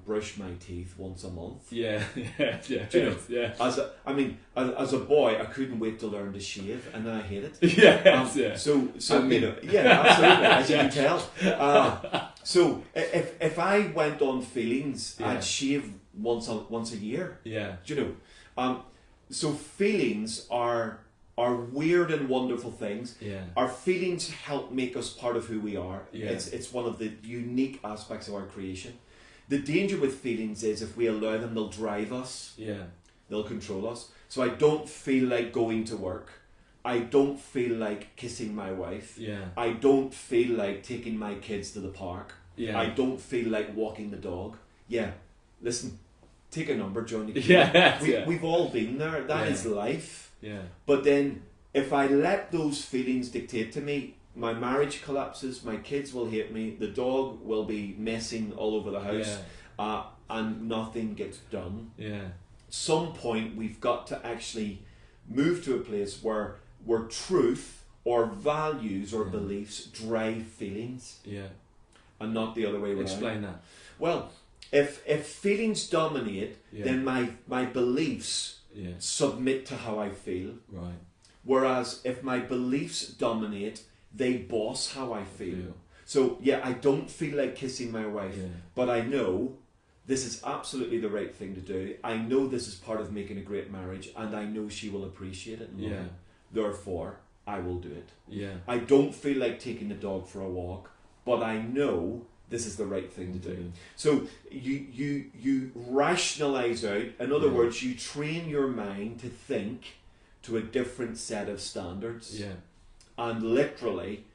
brush my teeth once a month. Yeah. As a boy, I couldn't wait to learn to shave, and then I hate it. So absolutely, as you can tell. So if I went on feelings, I'd shave once a year. Yeah. So feelings are weird and wonderful things. Yeah. Our feelings help make us part of who we are. Yeah. It's one of the unique aspects of our creation. The danger with feelings is if we allow them, they'll drive us. Yeah. They'll control us. So I don't feel like going to work. I don't feel like kissing my wife. Yeah. I don't feel like taking my kids to the park. Yeah. I don't feel like walking the dog. Yeah. Listen, take a number, Johnny. We've all been there. That is life. Yeah. But then if I let those feelings dictate to me, my marriage collapses, my kids will hate me, the dog will be messing all over the house, and nothing gets done. Yeah. At some point we've got to actually move to a place where truth or values or beliefs drive feelings. Yeah. And not the other way around. Explain that. Well, if feelings dominate, then my beliefs submit to how I feel. Right. Whereas if my beliefs dominate, they boss how I feel. So I don't feel like kissing my wife, but I know this is absolutely the right thing to do. I know this is part of making a great marriage, and I know she will appreciate it. Therefore, I will do it. Yeah. I don't feel like taking the dog for a walk, but I know this is the right thing to do. So you rationalize out. In other words, you train your mind to think to a different set of standards. Yeah. And literally,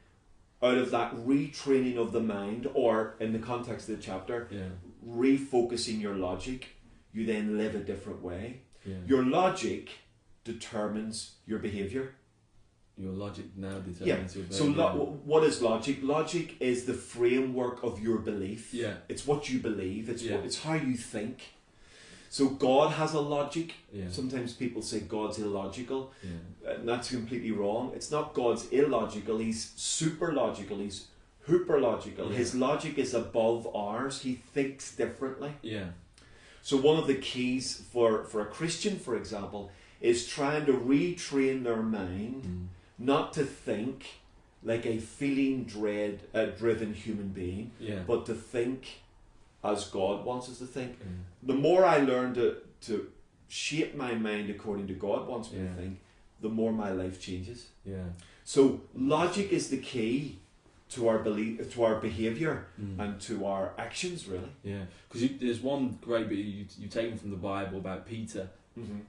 out of that retraining of the mind, or in the context of the chapter, refocusing your logic, you then live a different way. Yeah. Your logic determines your behavior. Your logic now determines your behavior. So what is logic? Logic is the framework of your belief. Yeah. It's what you believe. It's how you think. So God has a logic. Yeah. Sometimes people say God's illogical. Yeah. And that's completely wrong. It's not God's illogical. He's super logical. He's hyper logical. Yeah. His logic is above ours. He thinks differently. Yeah. So one of the keys for a Christian, for example, is trying to retrain their mind not to think like a feeling driven human being, but to think as God wants us to think. The more I learn to shape my mind according to God wants me to think, the more my life changes. Yeah. So logic is the key to our belief, to our behaviour, and to our actions, really. Yeah, because there's one great bit you've taken from the Bible about Peter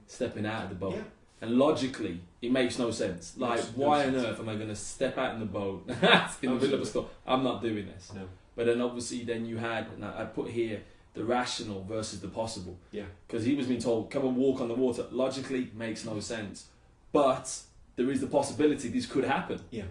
stepping out of the boat. Yeah. And logically, it makes no sense. Like, why on earth am I going to step out in the boat in the middle of a storm? I'm not doing this. No. But then obviously, then you had, and I put here, the rational versus the possible. Yeah. Because he was being told, come and walk on the water. Logically, makes no sense. But there is the possibility this could happen. Yeah.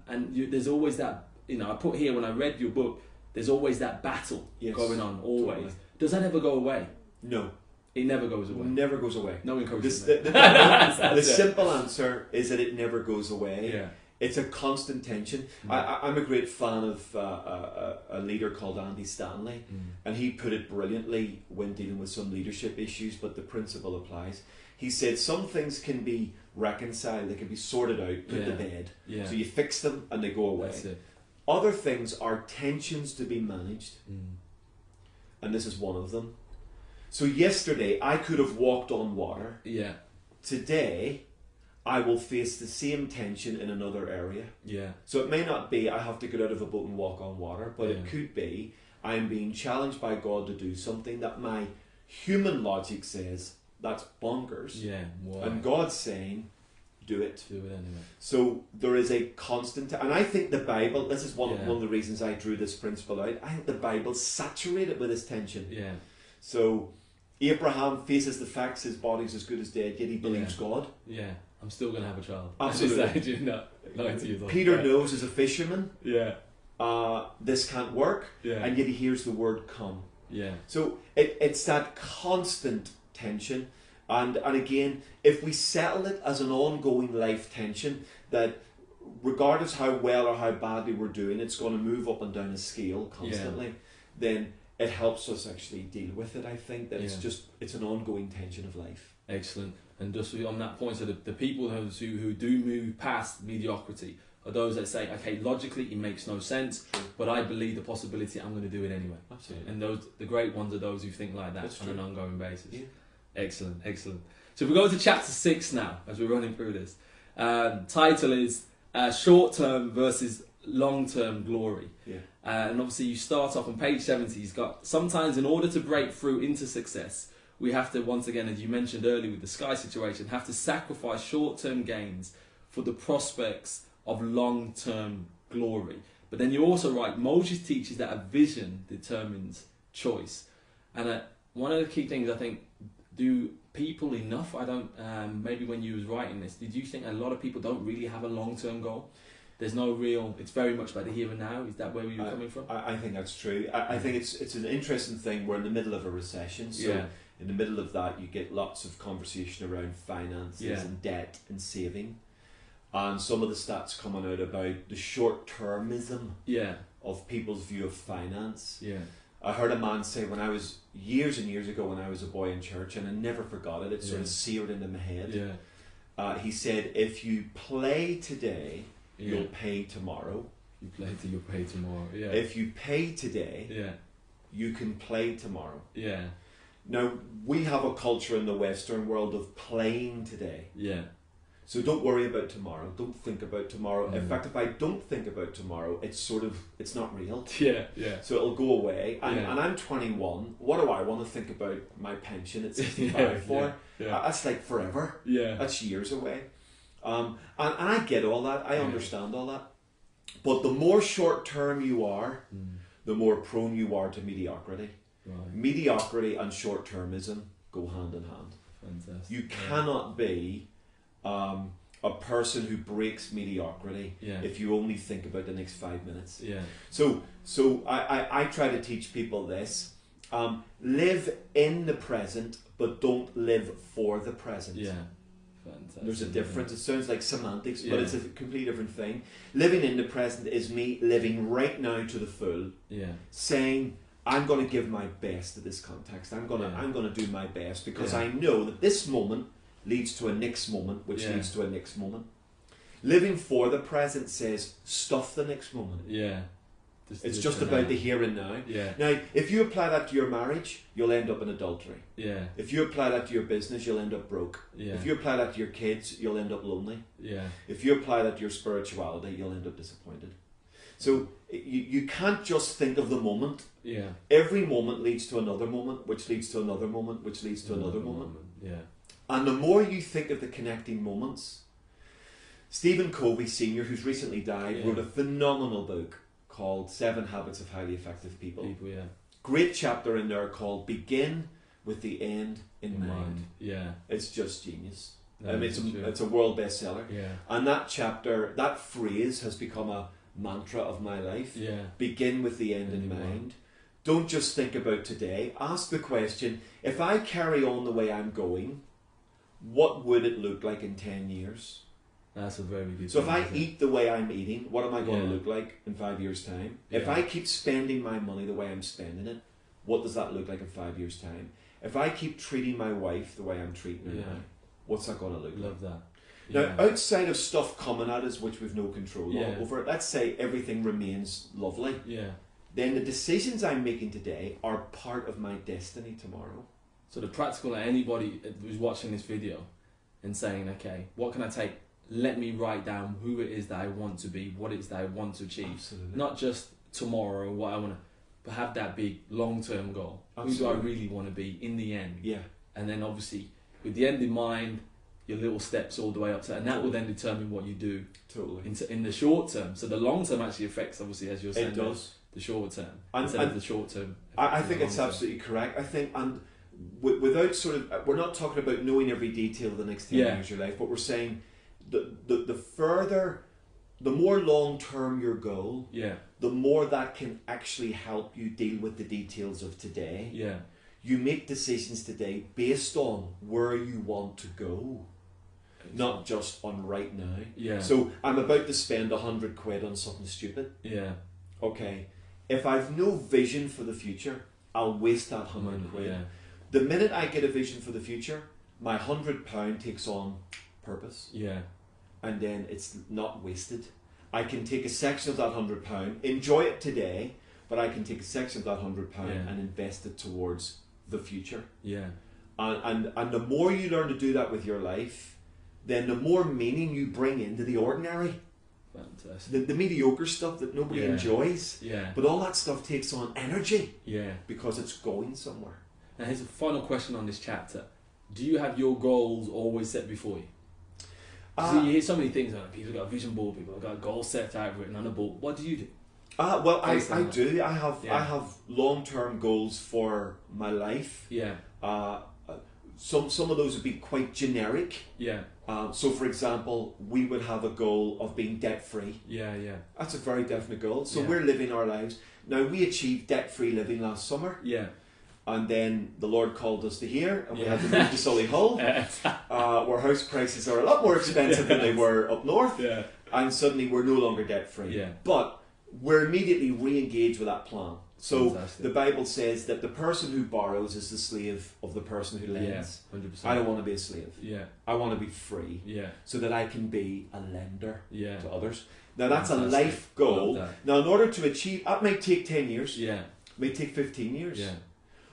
There's always that, I put here, when I read your book, there's always that battle going on, always. Totally. Does that ever go away? No. It never goes away. Never goes away. No encouragement. The simple answer is that it never goes away. Yeah. It's a constant tension. I'm a great fan of a leader called Andy Stanley, and he put it brilliantly when dealing with some leadership issues, but the principle applies. He said some things can be reconciled, they can be sorted out, put to bed. Yeah. So you fix them and they go away. That's it. Other things are tensions to be managed, and this is one of them. So yesterday I could have walked on water. Yeah. Today I will face the same tension in another area. Yeah. So it may not be I have to get out of a boat and walk on water, but it could be I'm being challenged by God to do something that my human logic says that's bonkers. Yeah. Wow. And God's saying, do it. Do it anyway. So there is a constant, and I think the Bible, this is one of the reasons I drew this principle out, I think the Bible's saturated with this tension. Yeah. So Abraham faces the facts, his body's as good as dead, yet he believes God. Yeah. I'm still going to have a child. Absolutely. Not 90 years old. Peter knows as a fisherman, this can't work, and yet he hears the word come. Yeah. So it's that constant tension, and again, if we settle it as an ongoing life tension, that regardless how well or how badly we're doing, it's going to move up and down a scale constantly, then it helps us actually deal with it. I think that it's an ongoing tension of life. Excellent. And just on that point, so the people who do move past mediocrity are those that say, okay, logically it makes no sense, but I believe the possibility, I'm going to do it anyway. Absolutely. And the great ones are those who think like that on an ongoing basis. Yeah. Excellent, excellent. So if we go to chapter 6 now, as we're running through this, title is short-term versus long-term glory. Yeah. And obviously you start off on page 70, he's got, sometimes in order to break through into success, we have to, once again, as you mentioned earlier with the sky situation, have to sacrifice short-term gains for the prospects of long-term glory. But then you're also right, Moses teaches that a vision determines choice. And one of the key things, I think, do people enough, maybe when you was writing this, did you think a lot of people don't really have a long-term goal? There's no real, it's very much about the here and now. Is that where you're coming from? I think that's true. I think it's an interesting thing. We're in the middle of a recession, so in the middle of that you get lots of conversation around finances and debt and saving, and some of the stats coming out about the short-termism of people's view of finance. Yeah. I heard a man say, when I was years and years ago when I was a boy in church, and I never forgot it, it sort of seared into my head. Yeah. He said, if you play today, you'll pay tomorrow. You play till you pay tomorrow. Yeah. If you pay today, you can play tomorrow. Yeah. Now, we have a culture in the Western world of playing today. Yeah. So don't worry about tomorrow. Don't think about tomorrow. In fact, if I don't think about tomorrow, it's not real. Yeah, yeah. So it'll go away. And I'm 21. What do I want to think about my pension at 65 for? Yeah. That's like forever. Yeah. That's years away. And I get all that. I understand all that. But the more short term you are, the more prone you are to mediocrity. Right. Mediocrity and short termism go hand in hand. Fantastic. You cannot be a person who breaks mediocrity if you only think about the next 5 minutes. Yeah. So I try to teach people this. Live in the present, but don't live for the present. Yeah. Fantastic. There's a difference. It sounds like semantics, but it's a completely different thing. Living in the present is me living right now to the full. Yeah. Saying, I'm going to give my best to this context. I'm going to do my best because I know that this moment leads to a next moment, which leads to a next moment. Living for the present says stuff the next moment. Yeah. It's just about the here and now. Yeah. Now, if you apply that to your marriage, you'll end up in adultery. Yeah. If you apply that to your business, you'll end up broke. Yeah. If you apply that to your kids, you'll end up lonely. Yeah. If you apply that to your spirituality, you'll end up disappointed. So you can't just think of the moment. Yeah. Every moment leads to another moment, which leads to another moment, which leads to another moment. Yeah. And the more you think of the connecting moments, Stephen Covey Sr., who's recently died, wrote a phenomenal book called 7 Habits of Highly Effective People. Yeah. Great chapter in there called Begin with the End in Mind. Yeah. It's just genius. No, it's a world bestseller. Yeah. And that chapter, that phrase has become a mantra of my life. Yeah. Begin with the end in mind. Don't just think about today. Ask the question, if I carry on the way I'm going, what would it look like in 10 years? That's a very good So if I eat the way I'm eating, what am I going to look like in 5 years' time? If I keep spending my money the way I'm spending it, what does that look like in 5 years' time? If I keep treating my wife the way I'm treating her now, what's that going to look like? Love that. Now, outside of stuff coming at us which we've no control over, let's say everything remains lovely. Yeah. Then the decisions I'm making today are part of my destiny tomorrow. So the practical, anybody who's watching this video and saying, okay, what can I take? Let me write down who it is that I want to be, what it is that I want to achieve. Absolutely. Not just tomorrow, what I want to, but have that big long-term goal. Absolutely. Who do I really want to be in the end? Yeah. And then obviously, with the end in mind, your little steps all the way up to, and that will then determine what you do. Totally. In the short term. So the long term actually affects, obviously, as you're saying, it does. The short term And of the short term. I think it's absolutely correct. I think, and without sort of, we're not talking about knowing every detail of the next 10 years of your life, but we're saying the further, the more long term your goal, the more that can actually help you deal with the details of today. Yeah. You make decisions today based on where you want to go, not just on right now. Yeah. So I'm about to spend £100 on something stupid. Yeah. Okay. If I've no vision for the future, I'll waste that £100. Yeah. The minute I get a vision for the future, my £100 takes on purpose. Yeah. And then it's not wasted. I can take a section of that £100, enjoy it today, but I can take a section of that £100 and invest it towards the future. Yeah. And the more you learn to do that with your life, then the more meaning you bring into the ordinary. Fantastic. The mediocre stuff that nobody enjoys. Yeah. But all that stuff takes on energy. Yeah. Because it's going somewhere. Now here's a final question on this chapter. Do you have your goals always set before you? So you hear so many things, like people got a vision board, people got goals set out, written on a board. What do you do? Well, I do. I have long-term goals for my life. Yeah. Some of those would be quite generic. Yeah. So, for example, we would have a goal of being debt-free. Yeah, yeah. That's a very definite goal. So we're living our lives. Now, we achieved debt-free living last summer. Yeah. And then the Lord called us to here, and we had to move to Solihull, where house prices are a lot more expensive than they were up north. Yeah. And suddenly we're no longer debt-free. Yeah. But we're immediately re-engaged with that plan. So Fantastic. the Bible says that the person who borrows is the slave of the person who lends. Yeah, 100%. I don't want to be a slave. Yeah. I want to be free. Yeah. So that I can be a lender to others. Now that's Fantastic. a life goal. Now in order to achieve, that might take 10 years. Yeah. It may take 15 years. Yeah.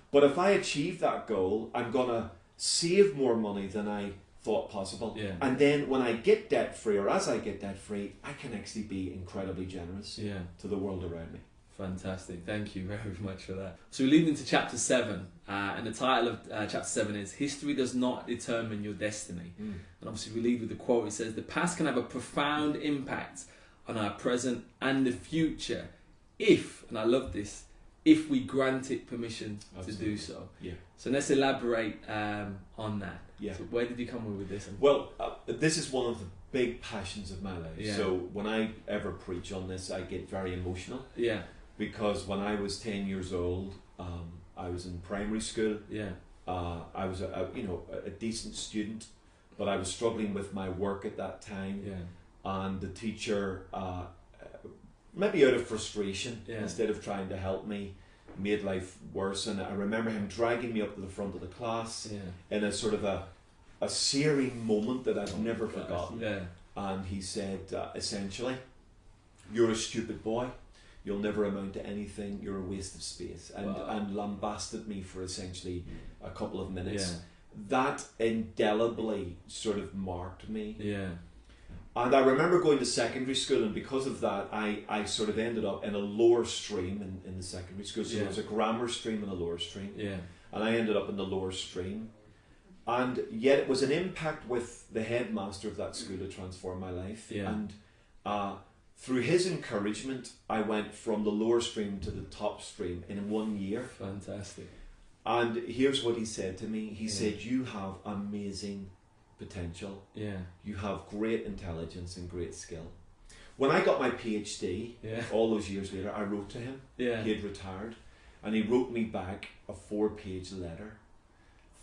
But if I achieve that goal, I'm going to save more money than I thought possible. Yeah. And then when I get debt free, or as I get debt free, I can actually be incredibly generous to the world around me. Fantastic. Thank you very much for that. So we lead into chapter 7, and the title of chapter 7 is History Does Not Determine Your Destiny. And obviously we lead with the quote. It says, the past can have a profound impact on our present and the future if, and I love this, if we grant it permission to do so. Yeah. So let's elaborate on that. Yeah. So where did you come up with this? Well, this is one of the big passions of my life. Yeah. So when I ever preach on this, I get very emotional. Yeah. Because when I was 10 years old, I was in primary school. Yeah. I was a decent student, but I was struggling with my work at that time. Yeah. And the teacher, maybe out of frustration, instead of trying to help me, made life worse. And I remember him dragging me up to the front of the class in a sort of a searing moment that I've never forgotten. Yeah. And he said, essentially, you're a stupid boy. You'll never amount to anything. You're a waste of space. And lambasted me for essentially a couple of minutes. Yeah. That indelibly sort of marked me. Yeah. And I remember going to secondary school, and because of that, I sort of ended up in a lower stream in the secondary school. So there was a grammar stream and a lower stream. Yeah. And I ended up in the lower stream. And yet it was an impact with the headmaster of that school to transform my life. Yeah. And through his encouragement, I went from the lower stream to the top stream in 1 year. Fantastic. And here's what he said to me. He said, you have amazing potential. Yeah. You have great intelligence and great skill. When I got my PhD, all those years later, I wrote to him. Yeah. He had retired. And he wrote me back a 4-page letter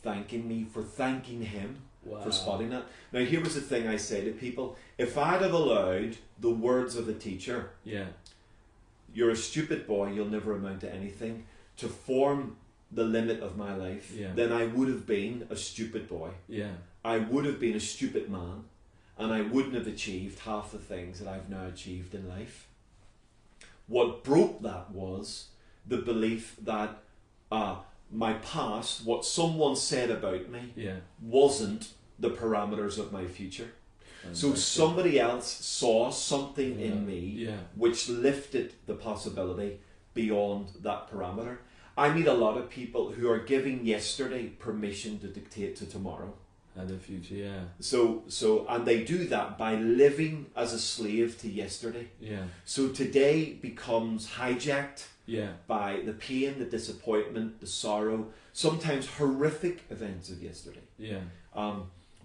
thanking me for thanking him for spotting that. Now, here was the thing I say to people. If I'd have allowed the words of a teacher, you're a stupid boy, you'll never amount to anything, to form the limit of my life, then I would have been a stupid boy. I would have been a stupid man, and I wouldn't have achieved half the things that I've now achieved in life. What broke that was the belief that my past, what someone said about me, wasn't the parameters of my future. So somebody else saw something in me which lifted the possibility beyond that parameter. I meet a lot of people who are giving yesterday permission to dictate to tomorrow. And the future, So and they do that by living as a slave to yesterday. So today becomes hijacked by the pain, the disappointment, the sorrow, sometimes horrific events of yesterday.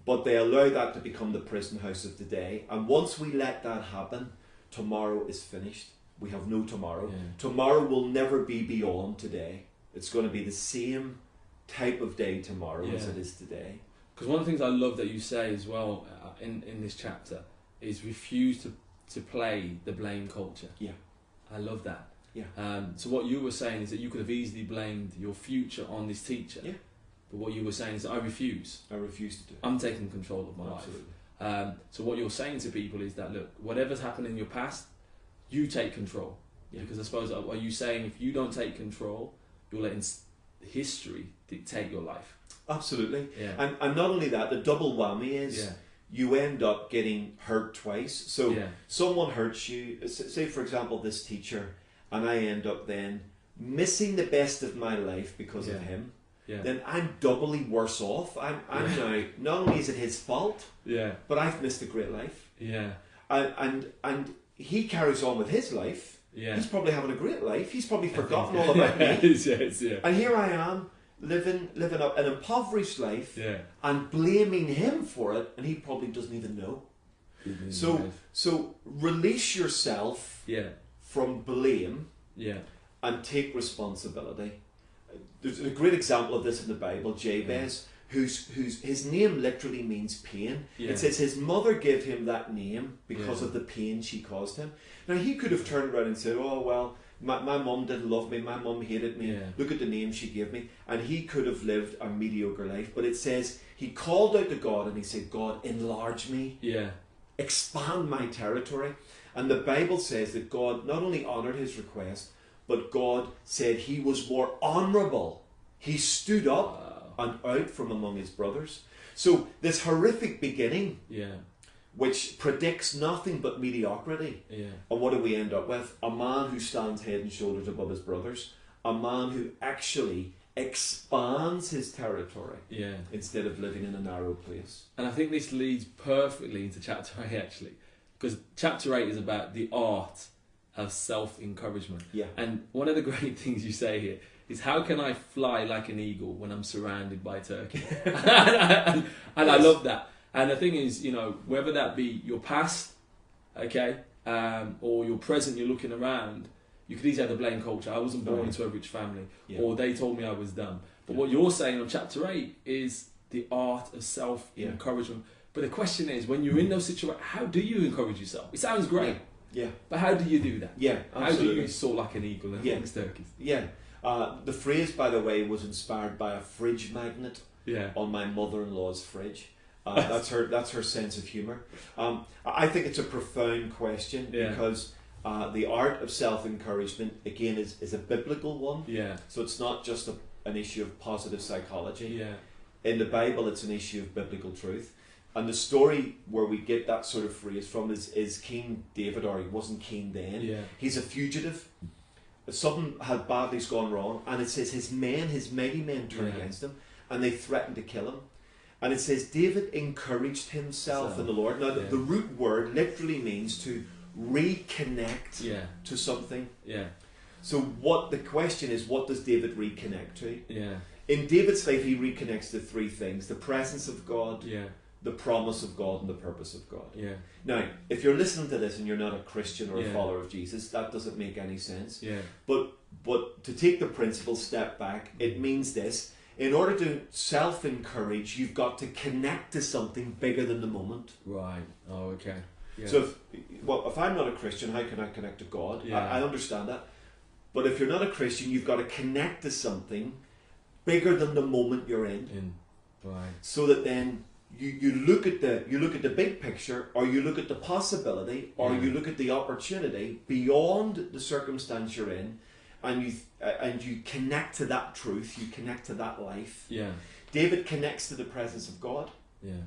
But they allow that to become the prison house of today. And once we let that happen, tomorrow is finished. We have no tomorrow. Tomorrow will never be beyond today. It's going to be the same type of day tomorrow as it is today. Because one of the things I love that you say as well in this chapter is refuse to play the blame culture. I love that. So what you were saying is that you could have easily blamed your future on this teacher. But what you were saying is, I refuse. I refuse to do it. I'm taking control of my life. So what you're saying to people is that, look, whatever's happened in your past, you take control. Because I suppose, are you saying if you don't take control, you're letting history dictate your life? Absolutely. And not only that, the double whammy is you end up getting hurt twice. So someone hurts you, say for example this teacher, and I end up then missing the best of my life because of him. Then I'm doubly worse off. I'm now, not only is it his fault, but I've missed a great life. And he carries on with his life. He's probably having a great life. He's probably forgotten all about me. And here I am living up an impoverished life and blaming him for it, and he probably doesn't even know. So release yourself from blame and take responsibility. There's a great example of this in the Bible, Jabez, whose his name literally means pain. It says his mother gave him that name because of the pain she caused him. Now he could have turned around and said, oh well, my mum didn't love me, my mum hated me, look at the name she gave me. And he could have lived a mediocre life. But it says he called out to God and he said, God, enlarge me, expand my territory. And the Bible says that God not only honoured his request, but God said he was more honourable. He stood up and out from among his brothers. So this horrific beginning, which predicts nothing but mediocrity. And what do we end up with? A man who stands head and shoulders above his brothers. A man who actually expands his territory instead of living in a narrow place. And I think this leads perfectly into chapter 8 actually. Because chapter 8 is about the art of self-encouragement. And one of the great things you say here is, how can I fly like an eagle when I'm surrounded by turkey? and I love that. And the thing is, you know, whether that be your past, or your present, you're looking around, you could easily have the blame culture. I wasn't born into a rich family, or they told me I was dumb. But what you're saying on chapter 8 is the art of self-encouragement. But the question is, when you're in those situations, how do you encourage yourself? It sounds great. But how do you do that? Absolutely. How do you soar like an eagle amongst turkeys? The phrase, by the way, was inspired by a fridge magnet on my mother-in-law's fridge. That's her sense of humour. I think it's a profound question because the art of self-encouragement, again, is a biblical one. So it's not just an issue of positive psychology. In the Bible, it's an issue of biblical truth. And the story where we get that sort of phrase from is King David, or he wasn't king then. Yeah. He's a fugitive. Something had badly gone wrong, and it says his mighty men turned against him, and they threatened to kill him. And it says David encouraged himself in the Lord. Now the root word literally means to reconnect to something. Yeah. So what the question is, what does David reconnect to? Yeah. In David's life, he reconnects to three things: the presence of God, the promise of God, and the purpose of God. Yeah. Now, if you're listening to this and you're not a Christian or a follower of Jesus, that doesn't make any sense. Yeah. But to take the principle step back, it means this: in order to self-encourage, you've got to connect to something bigger than the moment. Right. Oh, okay. Yeah. So, if I'm not a Christian, how can I connect to God? Yeah. I understand that. But if you're not a Christian, you've got to connect to something bigger than the moment you're in. Right. So that then you look at the big picture, or you look at the possibility, or you look at the opportunity beyond the circumstance you're in, and you connect to that truth, you connect to that life. Yeah. David connects to the presence of God. Yeah.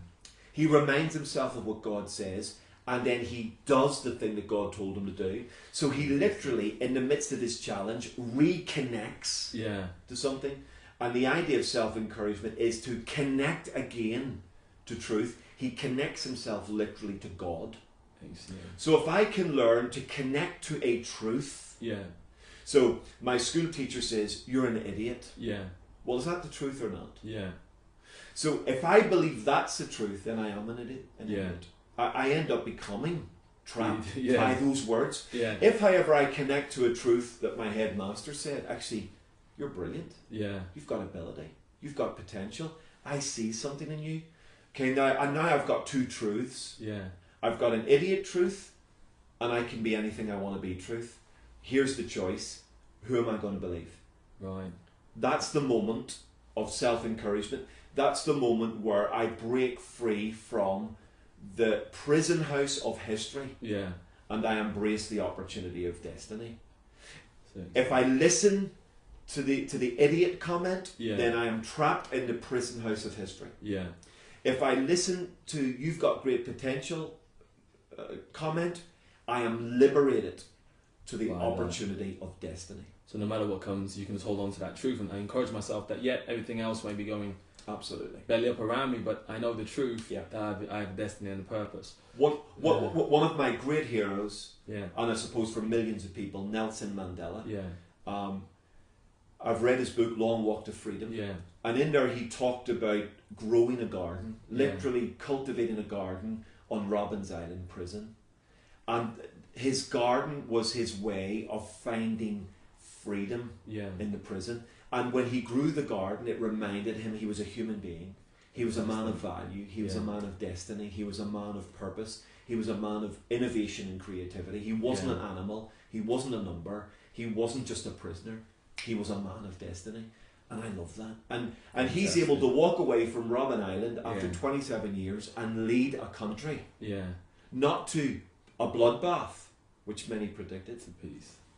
He reminds himself of what God says, and then he does the thing that God told him to do. So he literally, in the midst of this challenge, reconnects to something. And the idea of self-encouragement is to connect again to truth. He connects himself literally to God. So if I can learn to connect to a truth. So my school teacher says, "You're an idiot." Well, is that the truth or not? So if I believe that's the truth, then I am an idiot. I end up becoming trapped by those words. If, however, I connect to a truth that my headmaster said, actually, you're brilliant. You've got ability. You've got potential. I see something in you. Okay, now I've got two truths. I've got an idiot truth, and I can be anything I want to be truth. Here's the choice. Who am I going to believe? Right. That's the moment of self-encouragement. That's the moment where I break free from the prison house of history, and I embrace the opportunity of destiny. If I listen to the idiot comment, then I am trapped in the prison house of history. If I listen to "you've got great potential" comment, I am liberated to the opportunity of destiny. So no matter what comes, you can just hold on to that truth, and I encourage myself that everything else may be going belly up around me, but I know the truth that I have destiny and a purpose. One of my great heroes, and I suppose for millions of people, Nelson Mandela. I've read his book Long Walk to Freedom, and in there he talked about growing a garden, literally cultivating a garden on Robben's Island prison, and his garden was his way of finding freedom in the prison. And when he grew the garden, it reminded him he was a human being. He was a man of value. He was a man of destiny. He was a man of purpose. He was a man of innovation and creativity. He wasn't an animal. He wasn't a number. He wasn't just a prisoner. He was a man of destiny. And I love that. And he's able to walk away from Robben Island after 27 years and lead a country. Not to a bloodbath, which many predicted,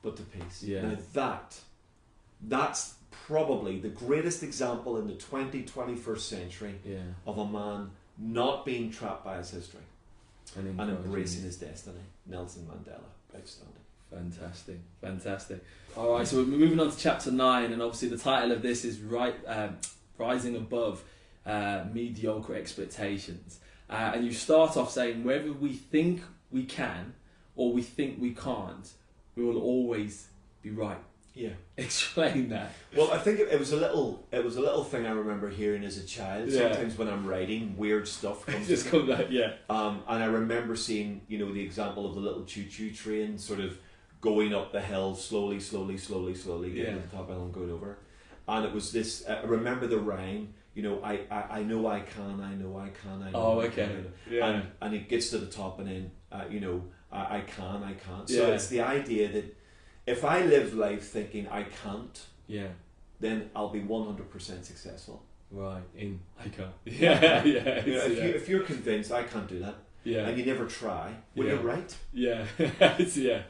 but to peace. Now that's probably the greatest example in the 21st century of a man not being trapped by his history and embracing his destiny. Nelson Mandela. Outstanding. Fantastic. All right, so we're moving on to chapter 9, and obviously the title of this is Rising Above Mediocre Expectations. And you start off saying, whether we think we can or we think we can't, we will always be right. Explain that. Well, I think it was a little thing I remember hearing as a child. Sometimes when I'm writing, weird stuff comes. Just come back, and I remember seeing, the example of the little choo-choo train sort of going up the hill slowly, getting to the top of the hill and going over. And it was this. I remember the rhyme. I know I can. I know I can. I know. Oh, I okay. can. And it gets to the top, and then I can. So it's the idea that if I live life thinking I can't, then I'll be 100% successful. Right, I can't. If you're convinced I can't do that, and you never try, well, you're right.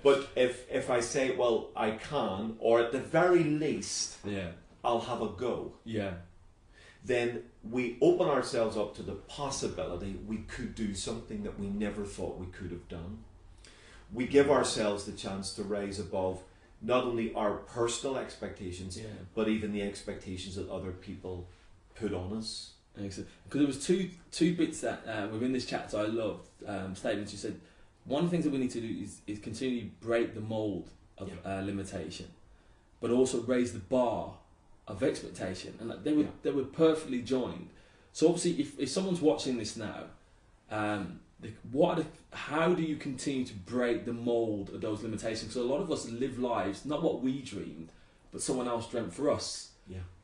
But if I say, well, I can, or at the very least, I'll have a go. then we open ourselves up to the possibility we could do something that we never thought we could have done. We give ourselves the chance to rise above not only our personal expectations, but even the expectations that other people put on us. Excellent. Because there was two bits that within this chapter I loved, statements you said. One of the things that we need to do is continually break the mould of limitation, but also raise the bar of expectation, and they were perfectly joined. So obviously, if someone's watching this now, how do you continue to break the mould of those limitations? Because a lot of us live lives not what we dreamed, but someone else dreamt for us.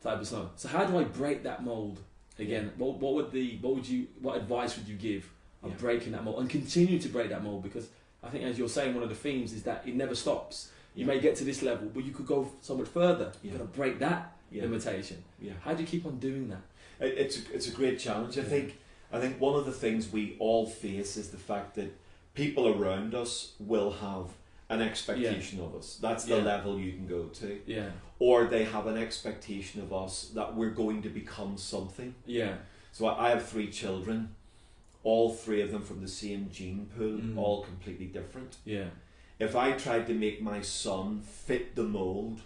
Type of stuff. So how do I break that mould again? What advice would you give of breaking that mould and continue to break that mould? Because I think, as you're saying, one of the themes is that it never stops. You may get to this level, but you could go so much further. You've got to break that limitation. How do you keep on doing that? It's a great challenge. I think one of the things we all face is the fact that people around us will have an expectation of us. That's the level you can go to. Or they have an expectation of us that we're going to become something. So I have 3 children, all 3 of them from the same gene pool, all completely different. If I tried to make my son fit the mould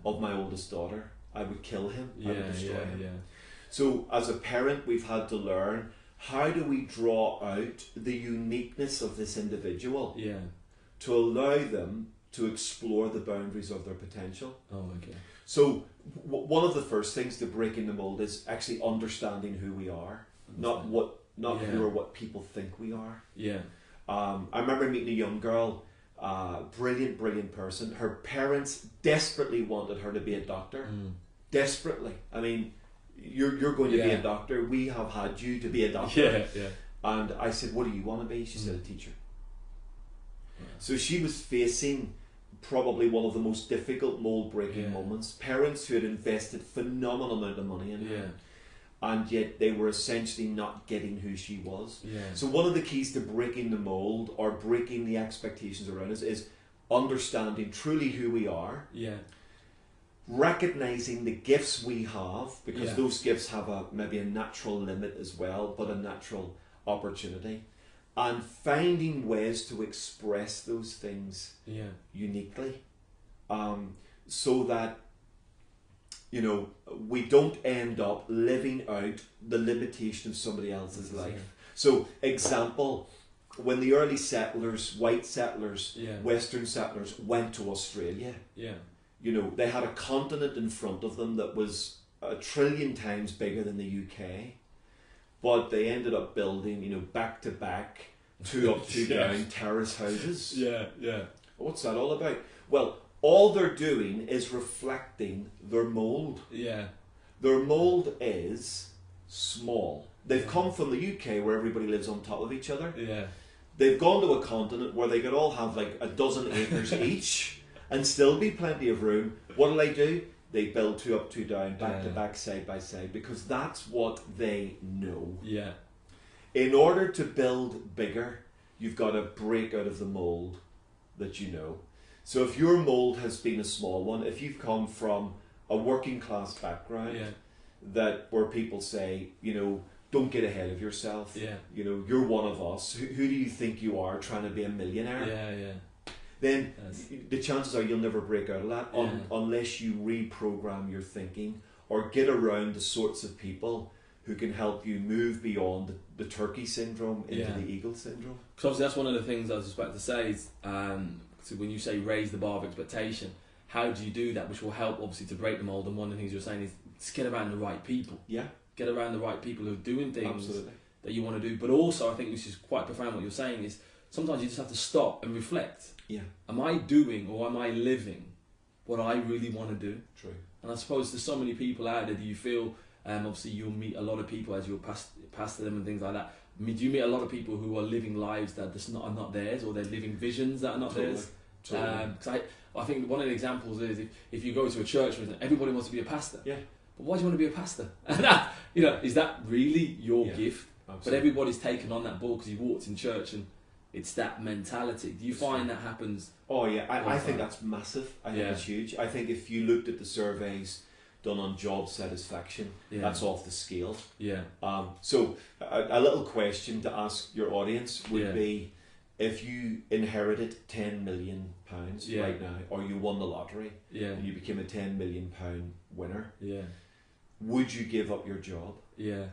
of my oldest daughter, I would kill him. I would destroy him. So as a parent, we've had to learn, how do we draw out the uniqueness of this individual to allow them to explore the boundaries of their potential? So one of the first things to breaking the mold is actually understanding who we are, not who or what people think we are. I remember meeting a young girl, brilliant person. Her parents desperately wanted her to be a doctor. Desperately. I mean, you're going to be a doctor. We have had you to be a doctor. And I said, what do you want to be? She said, a teacher. So she was facing probably one of the most difficult mold breaking moments. Parents who had invested phenomenal amount of money in her, and yet they were essentially not getting who she was. So one of the keys to breaking the mold or breaking the expectations around us is understanding truly who we are, recognizing the gifts we have, because those gifts have maybe a natural limit as well, but a natural opportunity, and finding ways to express those things uniquely, so that we don't end up living out the limitation of somebody else's life. So example, when the early settlers, white settlers, Western settlers went to Australia, they had a continent in front of them that was 1 trillion times bigger than the UK, but they ended up building, back to back, 2 up, 2 down terrace houses. What's that all about? Well, all they're doing is reflecting their mould. Their mould is small. They've come from the UK where everybody lives on top of each other. They've gone to a continent where they could all have like a dozen acres each and still be plenty of room. What do? They build 2 up, 2 down, back to back, side by side, because that's what they know. In order to build bigger, you've got to break out of the mould that you know. So if your mould has been a small one, if you've come from a working class background, where people say, don't get ahead of yourself, you're one of us, who do you think you are, trying to be a millionaire? Then the chances are you'll never break out of that unless you reprogram your thinking or get around the sorts of people who can help you move beyond the turkey syndrome into the eagle syndrome. Because obviously that's one of the things I was just about to say is, so when you say raise the bar of expectation, how do you do that? Which will help obviously to break the mold. And one of the things you're saying is just get around the right people. Get around the right people who are doing things that you want to do. But also I think this is quite profound what you're saying is sometimes you just have to stop and reflect. Am I doing or am I living what I really want to do? True. And I suppose there's so many people out there. Do you feel, obviously you'll meet a lot of people as you'll pass to them and things like that. I mean, do you meet a lot of people who are living lives that are not theirs, or they're living visions that are not theirs? Because I think one of the examples is if you go to a church, everybody wants to be a pastor. But why do you want to be a pastor? And that, is that really your gift? Absolutely. But everybody's taken on that ball because you walked in church and it's that mentality. Do you find that happens? Oh yeah, I think that's massive. I think it's huge. I think if you looked at the surveys, done on job satisfaction. Yeah. That's off the scale. Yeah. So a little question to ask your audience would Yeah. be, if you inherited £10 million Yeah. right now, or you won the lottery Yeah. and you became a £10 million winner, Yeah. would you give up your job? Yeah.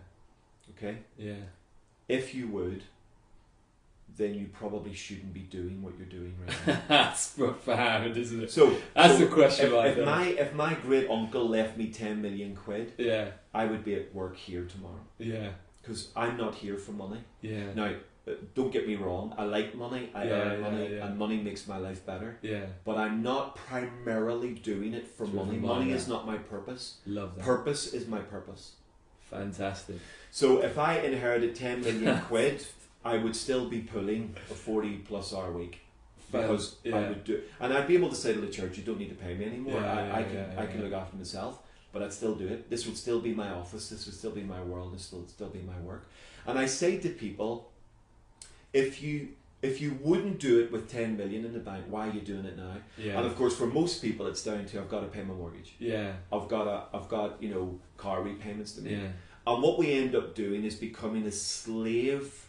Okay? Yeah. If you would, then you probably shouldn't be doing what you're doing right now. That's profound, isn't it? So That's the question right if there. if my great uncle left me 10 million quid, Yeah. I would be at work here tomorrow, Yeah. because I'm not here for money. Yeah. Now, don't get me wrong, I like money, I earn money, yeah. and money makes my life better. Yeah. But I'm not primarily doing it for Driven money. by Money that. is not my purpose. Love that. Purpose is my purpose. Fantastic. So if I inherited 10 million quid, I would still be pulling a 40+ hour week, because I would do, and I'd be able to say to the church, you don't need to pay me anymore. I can look after myself, but I'd still do it. This would still be my office. This would still be my world. This would still be my work. And I say to people, if you wouldn't do it with 10 million in the bank, why are you doing it now? Yeah. And of course, for most people, it's down to, I've got to pay my mortgage. Yeah. I've got car repayments to make. Yeah. And what we end up doing is becoming a slave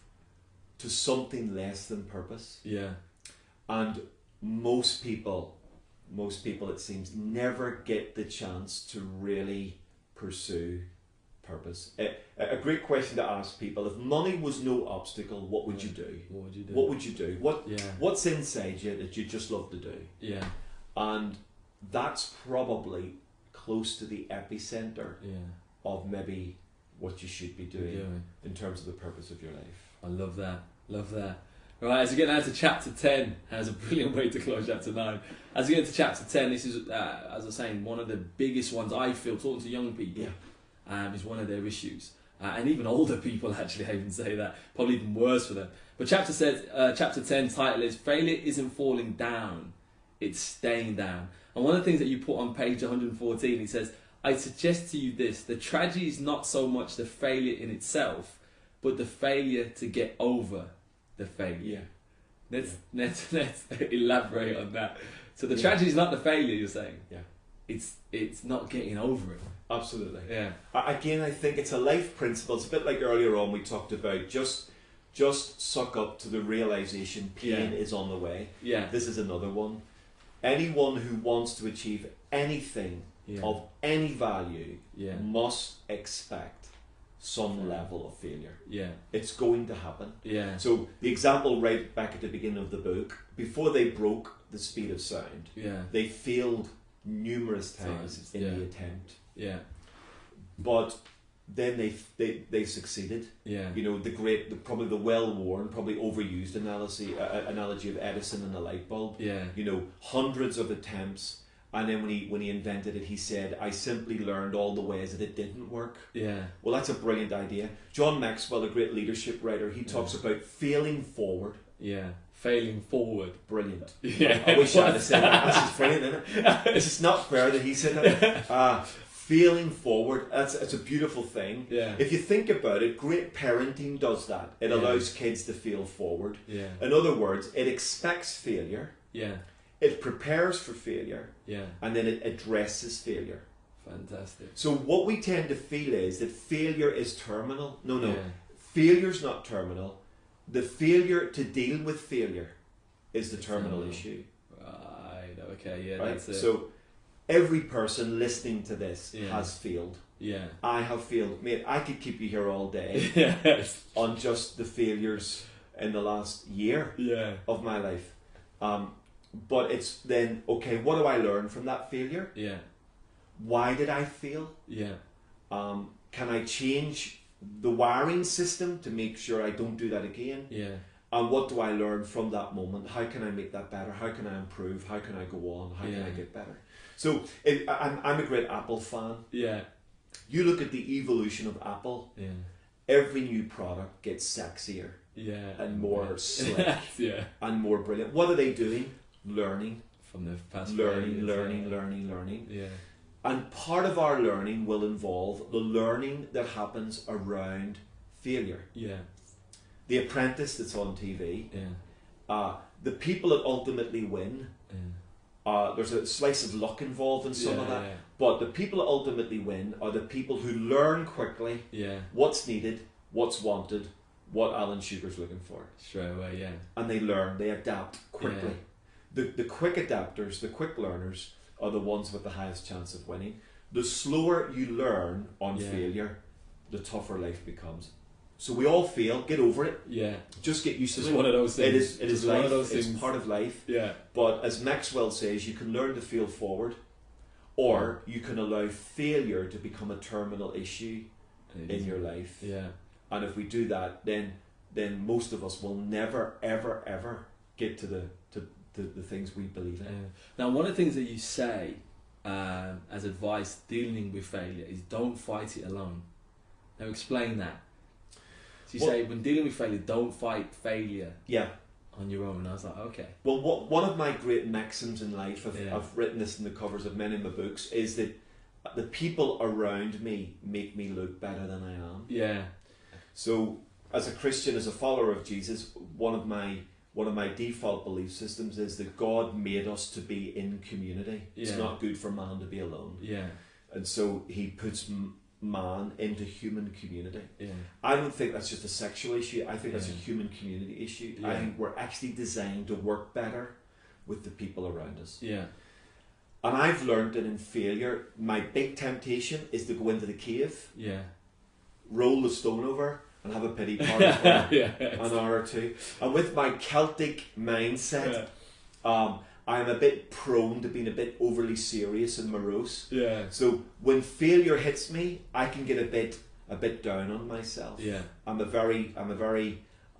to something less than purpose. Yeah. And most people, it seems, never get the chance to really pursue purpose. A great question to ask people: if money was no obstacle, what would you do? What would you do? What would you do? Yeah. What's inside you that you just love to do? Yeah. And that's probably close to the epicenter Yeah. of maybe what you should be doing in terms of the purpose of your life. I love that. Love that. Right, as we get now to chapter 10, that's a brilliant way to close chapter 9. As we get to chapter 10, this is, as I was saying, one of the biggest ones I feel, talking to young people, is one of their issues. And even older people, actually, I even say that, probably even worse for them. But chapter 10 title is Failure Isn't Falling Down, It's Staying Down. And one of the things that you put on page 114, it says, I suggest to you this: the tragedy is not so much the failure in itself, but the failure to get over the failure. Let's elaborate on that. So the tragedy is not the failure, you're saying? Yeah. It's not getting over it. Absolutely. Yeah. Again, I think it's a life principle. It's a bit like earlier on we talked about just suck up to the realization pain is on the way. Yeah. This is another one. Anyone who wants to achieve anything of any value must expect some level of failure. Yeah. It's going to happen. Yeah. So the example right back at the beginning of the book, before they broke the speed of sound, they failed numerous times in the attempt. Yeah. But then they succeeded. Yeah. You know, probably the well-worn, probably overused analogy of Edison and the light bulb. Yeah. You know, hundreds of attempts. And then when he invented it, he said, I simply learned all the ways that it didn't work. Yeah. Well, that's a brilliant idea. John Maxwell, a great leadership writer, he talks about failing forward. Yeah. Failing forward. Brilliant. Yeah. I wish I had said that. This is brilliant, isn't it? It's just not fair that he said that. Failing forward, it's a beautiful thing. Yeah. If you think about it, great parenting does that. It allows kids to fail forward. Yeah. In other words, it expects failure. Yeah. It prepares for failure, and then it addresses failure. Fantastic. So what we tend to feel is that failure is terminal. No. Failure's not terminal. The failure to deal with failure is the terminal issue. Right, okay, yeah, right? That's it. So every person listening to this has failed. Yeah. I have failed. Mate, I could keep you here all day on just the failures in the last year of my life. But it's then, okay, what do I learn from that failure? Yeah. Why did I fail? Yeah. Can I change the wiring system to make sure I don't do that again? Yeah. And what do I learn from that moment? How can I make that better? How can I improve? How can I go on? How can I get better? So I'm a great Apple fan. Yeah. You look at the evolution of Apple. Yeah. Every new product gets sexier. Yeah. And more slick. And more brilliant. What are they doing? Learning from the past. Learning. Yeah. And part of our learning will involve the learning that happens around failure. Yeah. The Apprentice that's on TV. Yeah. The people that ultimately win. Yeah. There's a slice of luck involved in some of that. Yeah. But the people that ultimately win are the people who learn quickly what's needed, what's wanted, what Alan Sugar's looking for. Straight away, yeah. And they learn, they adapt quickly. The quick adapters, the quick learners are the ones with the highest chance of winning. The slower you learn on failure, the tougher life becomes. So we all fail, get over it. Yeah. Just get used to it. It's one of those things. It is life, it's part of life. Yeah. But as Maxwell says, you can learn to fail forward, or you can allow failure to become a terminal issue in your life. Yeah. And if we do that, then most of us will never, ever, ever get to the things we believe in. Yeah. Now, one of the things that you say as advice dealing with failure is don't fight it alone. Now, explain that. So you say when dealing with failure, don't fight failure. Yeah. On your own. And I was like, okay. Well, one of my great maxims in life, I've written this in the covers of many of my books, is that the people around me make me look better than I am. Yeah. So, as a Christian, as a follower of Jesus, one of my default belief systems is that God made us to be in community. It's not good for man to be alone. Yeah. And so He puts man into human community. Yeah. I don't think that's just a sexual issue. I think that's a human community issue. I think we're actually designed to work better with the people around us. Yeah. And I've learned that in failure, my big temptation is to go into the cave, roll the stone over, and have a pity party for an hour or two. And with my Celtic mindset, I'm a bit prone to being a bit overly serious and morose. Yeah. So when failure hits me, I can get a bit down on myself. Yeah. I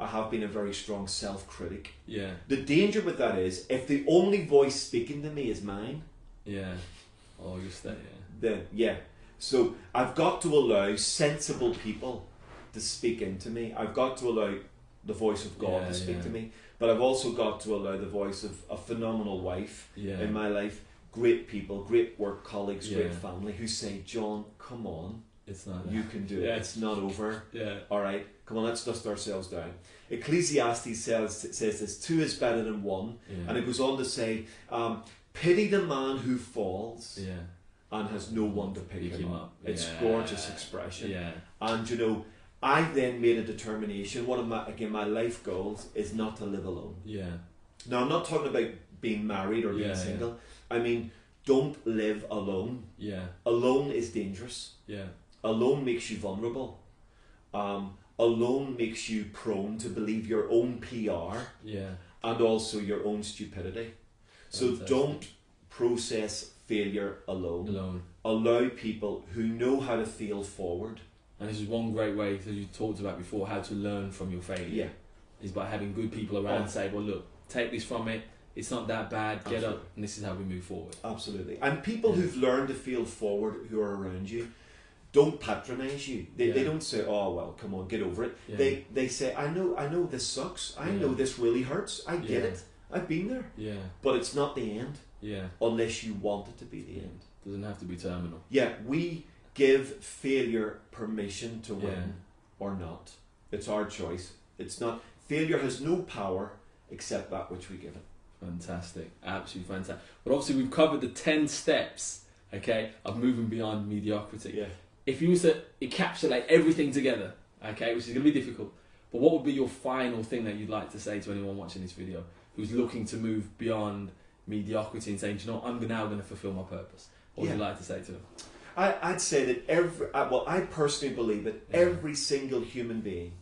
have been a very strong self-critic. Yeah. The danger with that is if the only voice speaking to me is mine. Yeah. Oh, you stay. Yeah. So I've got to allow sensible people to speak into me. I've got to allow the voice of God to speak to me. But I've also got to allow the voice of a phenomenal wife in my life, great people, great work colleagues, great family who say, John, come on, it's not you can do it. It's not over. All right, come on, let's dust ourselves down. Ecclesiastes says this, 2 is better than 1. And it goes on to say, pity the man who falls and has no one to pick him up. It's gorgeous expression. And you know, I then made a determination. One of my life goals is not to live alone. Yeah. Now I'm not talking about being married or being single. I mean, don't live alone. Yeah. Alone is dangerous. Yeah. Alone makes you vulnerable. Alone makes you prone to believe your own PR. Yeah. And also your own stupidity. So don't process failure alone. Allow people who know how to fail forward. And this is one great way, as you talked about before, how to learn from your failure. Is by having good people around say, well, look, take this from it. It's not that bad. Get up, and this is how we move forward. Absolutely. And people who've learned to fail forward, who are around you, don't patronise you. They don't say, oh, well, come on, get over it. Yeah. They say, I know this sucks. I know this really hurts. I get it. I've been there. Yeah. But it's not the end. Yeah. Unless you want it to be the end. Doesn't have to be terminal. Yeah, we give failure permission to win or not. It's our choice. It's not. Failure has no power except that which we give it. Fantastic, absolutely fantastic. But obviously we've covered the 10 steps, of moving beyond mediocrity. Yeah. If you was to encapsulate everything together, which is going to be difficult, but what would be your final thing that you'd like to say to anyone watching this video who's looking to move beyond mediocrity and saying, you know, I'm now going to fulfill my purpose? What would you like to say to them? I'd say that I personally believe that every single human being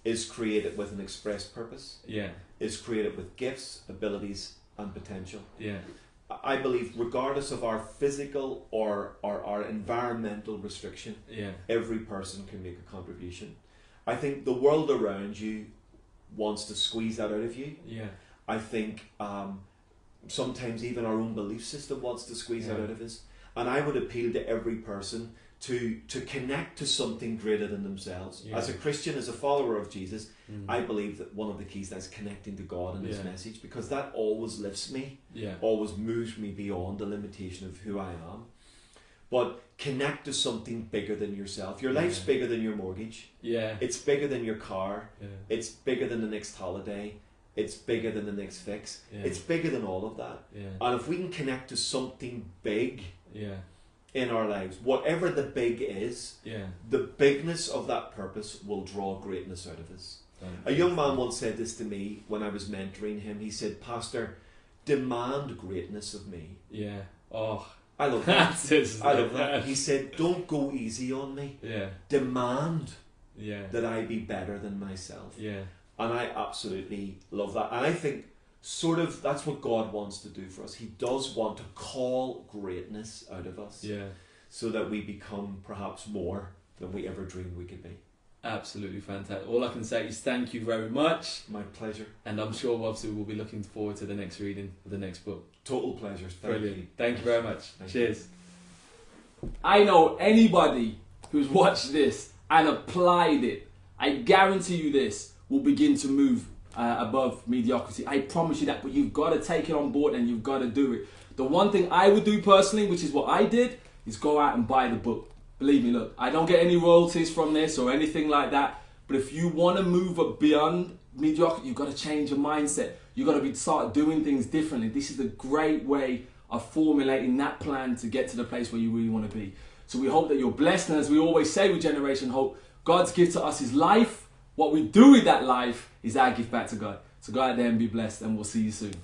is created with an express purpose. Yeah. Is created with gifts, abilities, and potential. Yeah. I believe regardless of our physical or our environmental restriction, every person can make a contribution. I think the world around you wants to squeeze that out of you. Yeah. I think sometimes even our own belief system wants to squeeze that out of us. And I would appeal to every person to connect to something greater than themselves. Yeah. As a Christian, as a follower of Jesus, I believe that one of the keys is connecting to God and His message, because that always lifts me, always moves me beyond the limitation of who I am. But connect to something bigger than yourself. Your life's bigger than your mortgage. Yeah. It's bigger than your car. Yeah. It's bigger than the next holiday. It's bigger than the next fix. Yeah. It's bigger than all of that. Yeah. And if we can connect to something big, in our lives, whatever the big is, the bigness of that purpose will draw greatness out of us. A young man once said this to me when I was mentoring him. He said, "Pastor, demand greatness of me." Yeah. Oh, I love that. I love that. that. He said, "Don't go easy on me. Yeah. Demand Yeah. that I be better than myself." Yeah. And I absolutely love that. And I think sort of that's what God wants to do for us. He does want to call greatness out of us. Yeah. So that we become perhaps more than we ever dreamed we could be. Absolutely fantastic. All I can say is thank you very much. My pleasure. And I'm sure obviously we'll be looking forward to the next reading of the next book. Total pleasure. Brilliant. Thank you very much. Thank Cheers. I know anybody who's watched this and applied it, I guarantee you this, will begin to move above mediocrity. I promise you that, but you've got to take it on board and you've got to do it. The one thing I would do personally, which is what I did, is go out and buy the book. Believe me, look, I don't get any royalties from this or anything like that, but if you want to move beyond mediocrity, you've got to change your mindset. You've got to start doing things differently. This is a great way of formulating that plan to get to the place where you really want to be. So we hope that you're blessed, and as we always say with Generation Hope, God's gift to us is life. What we do with that life is our gift back to God. So go out there and be blessed, and we'll see you soon.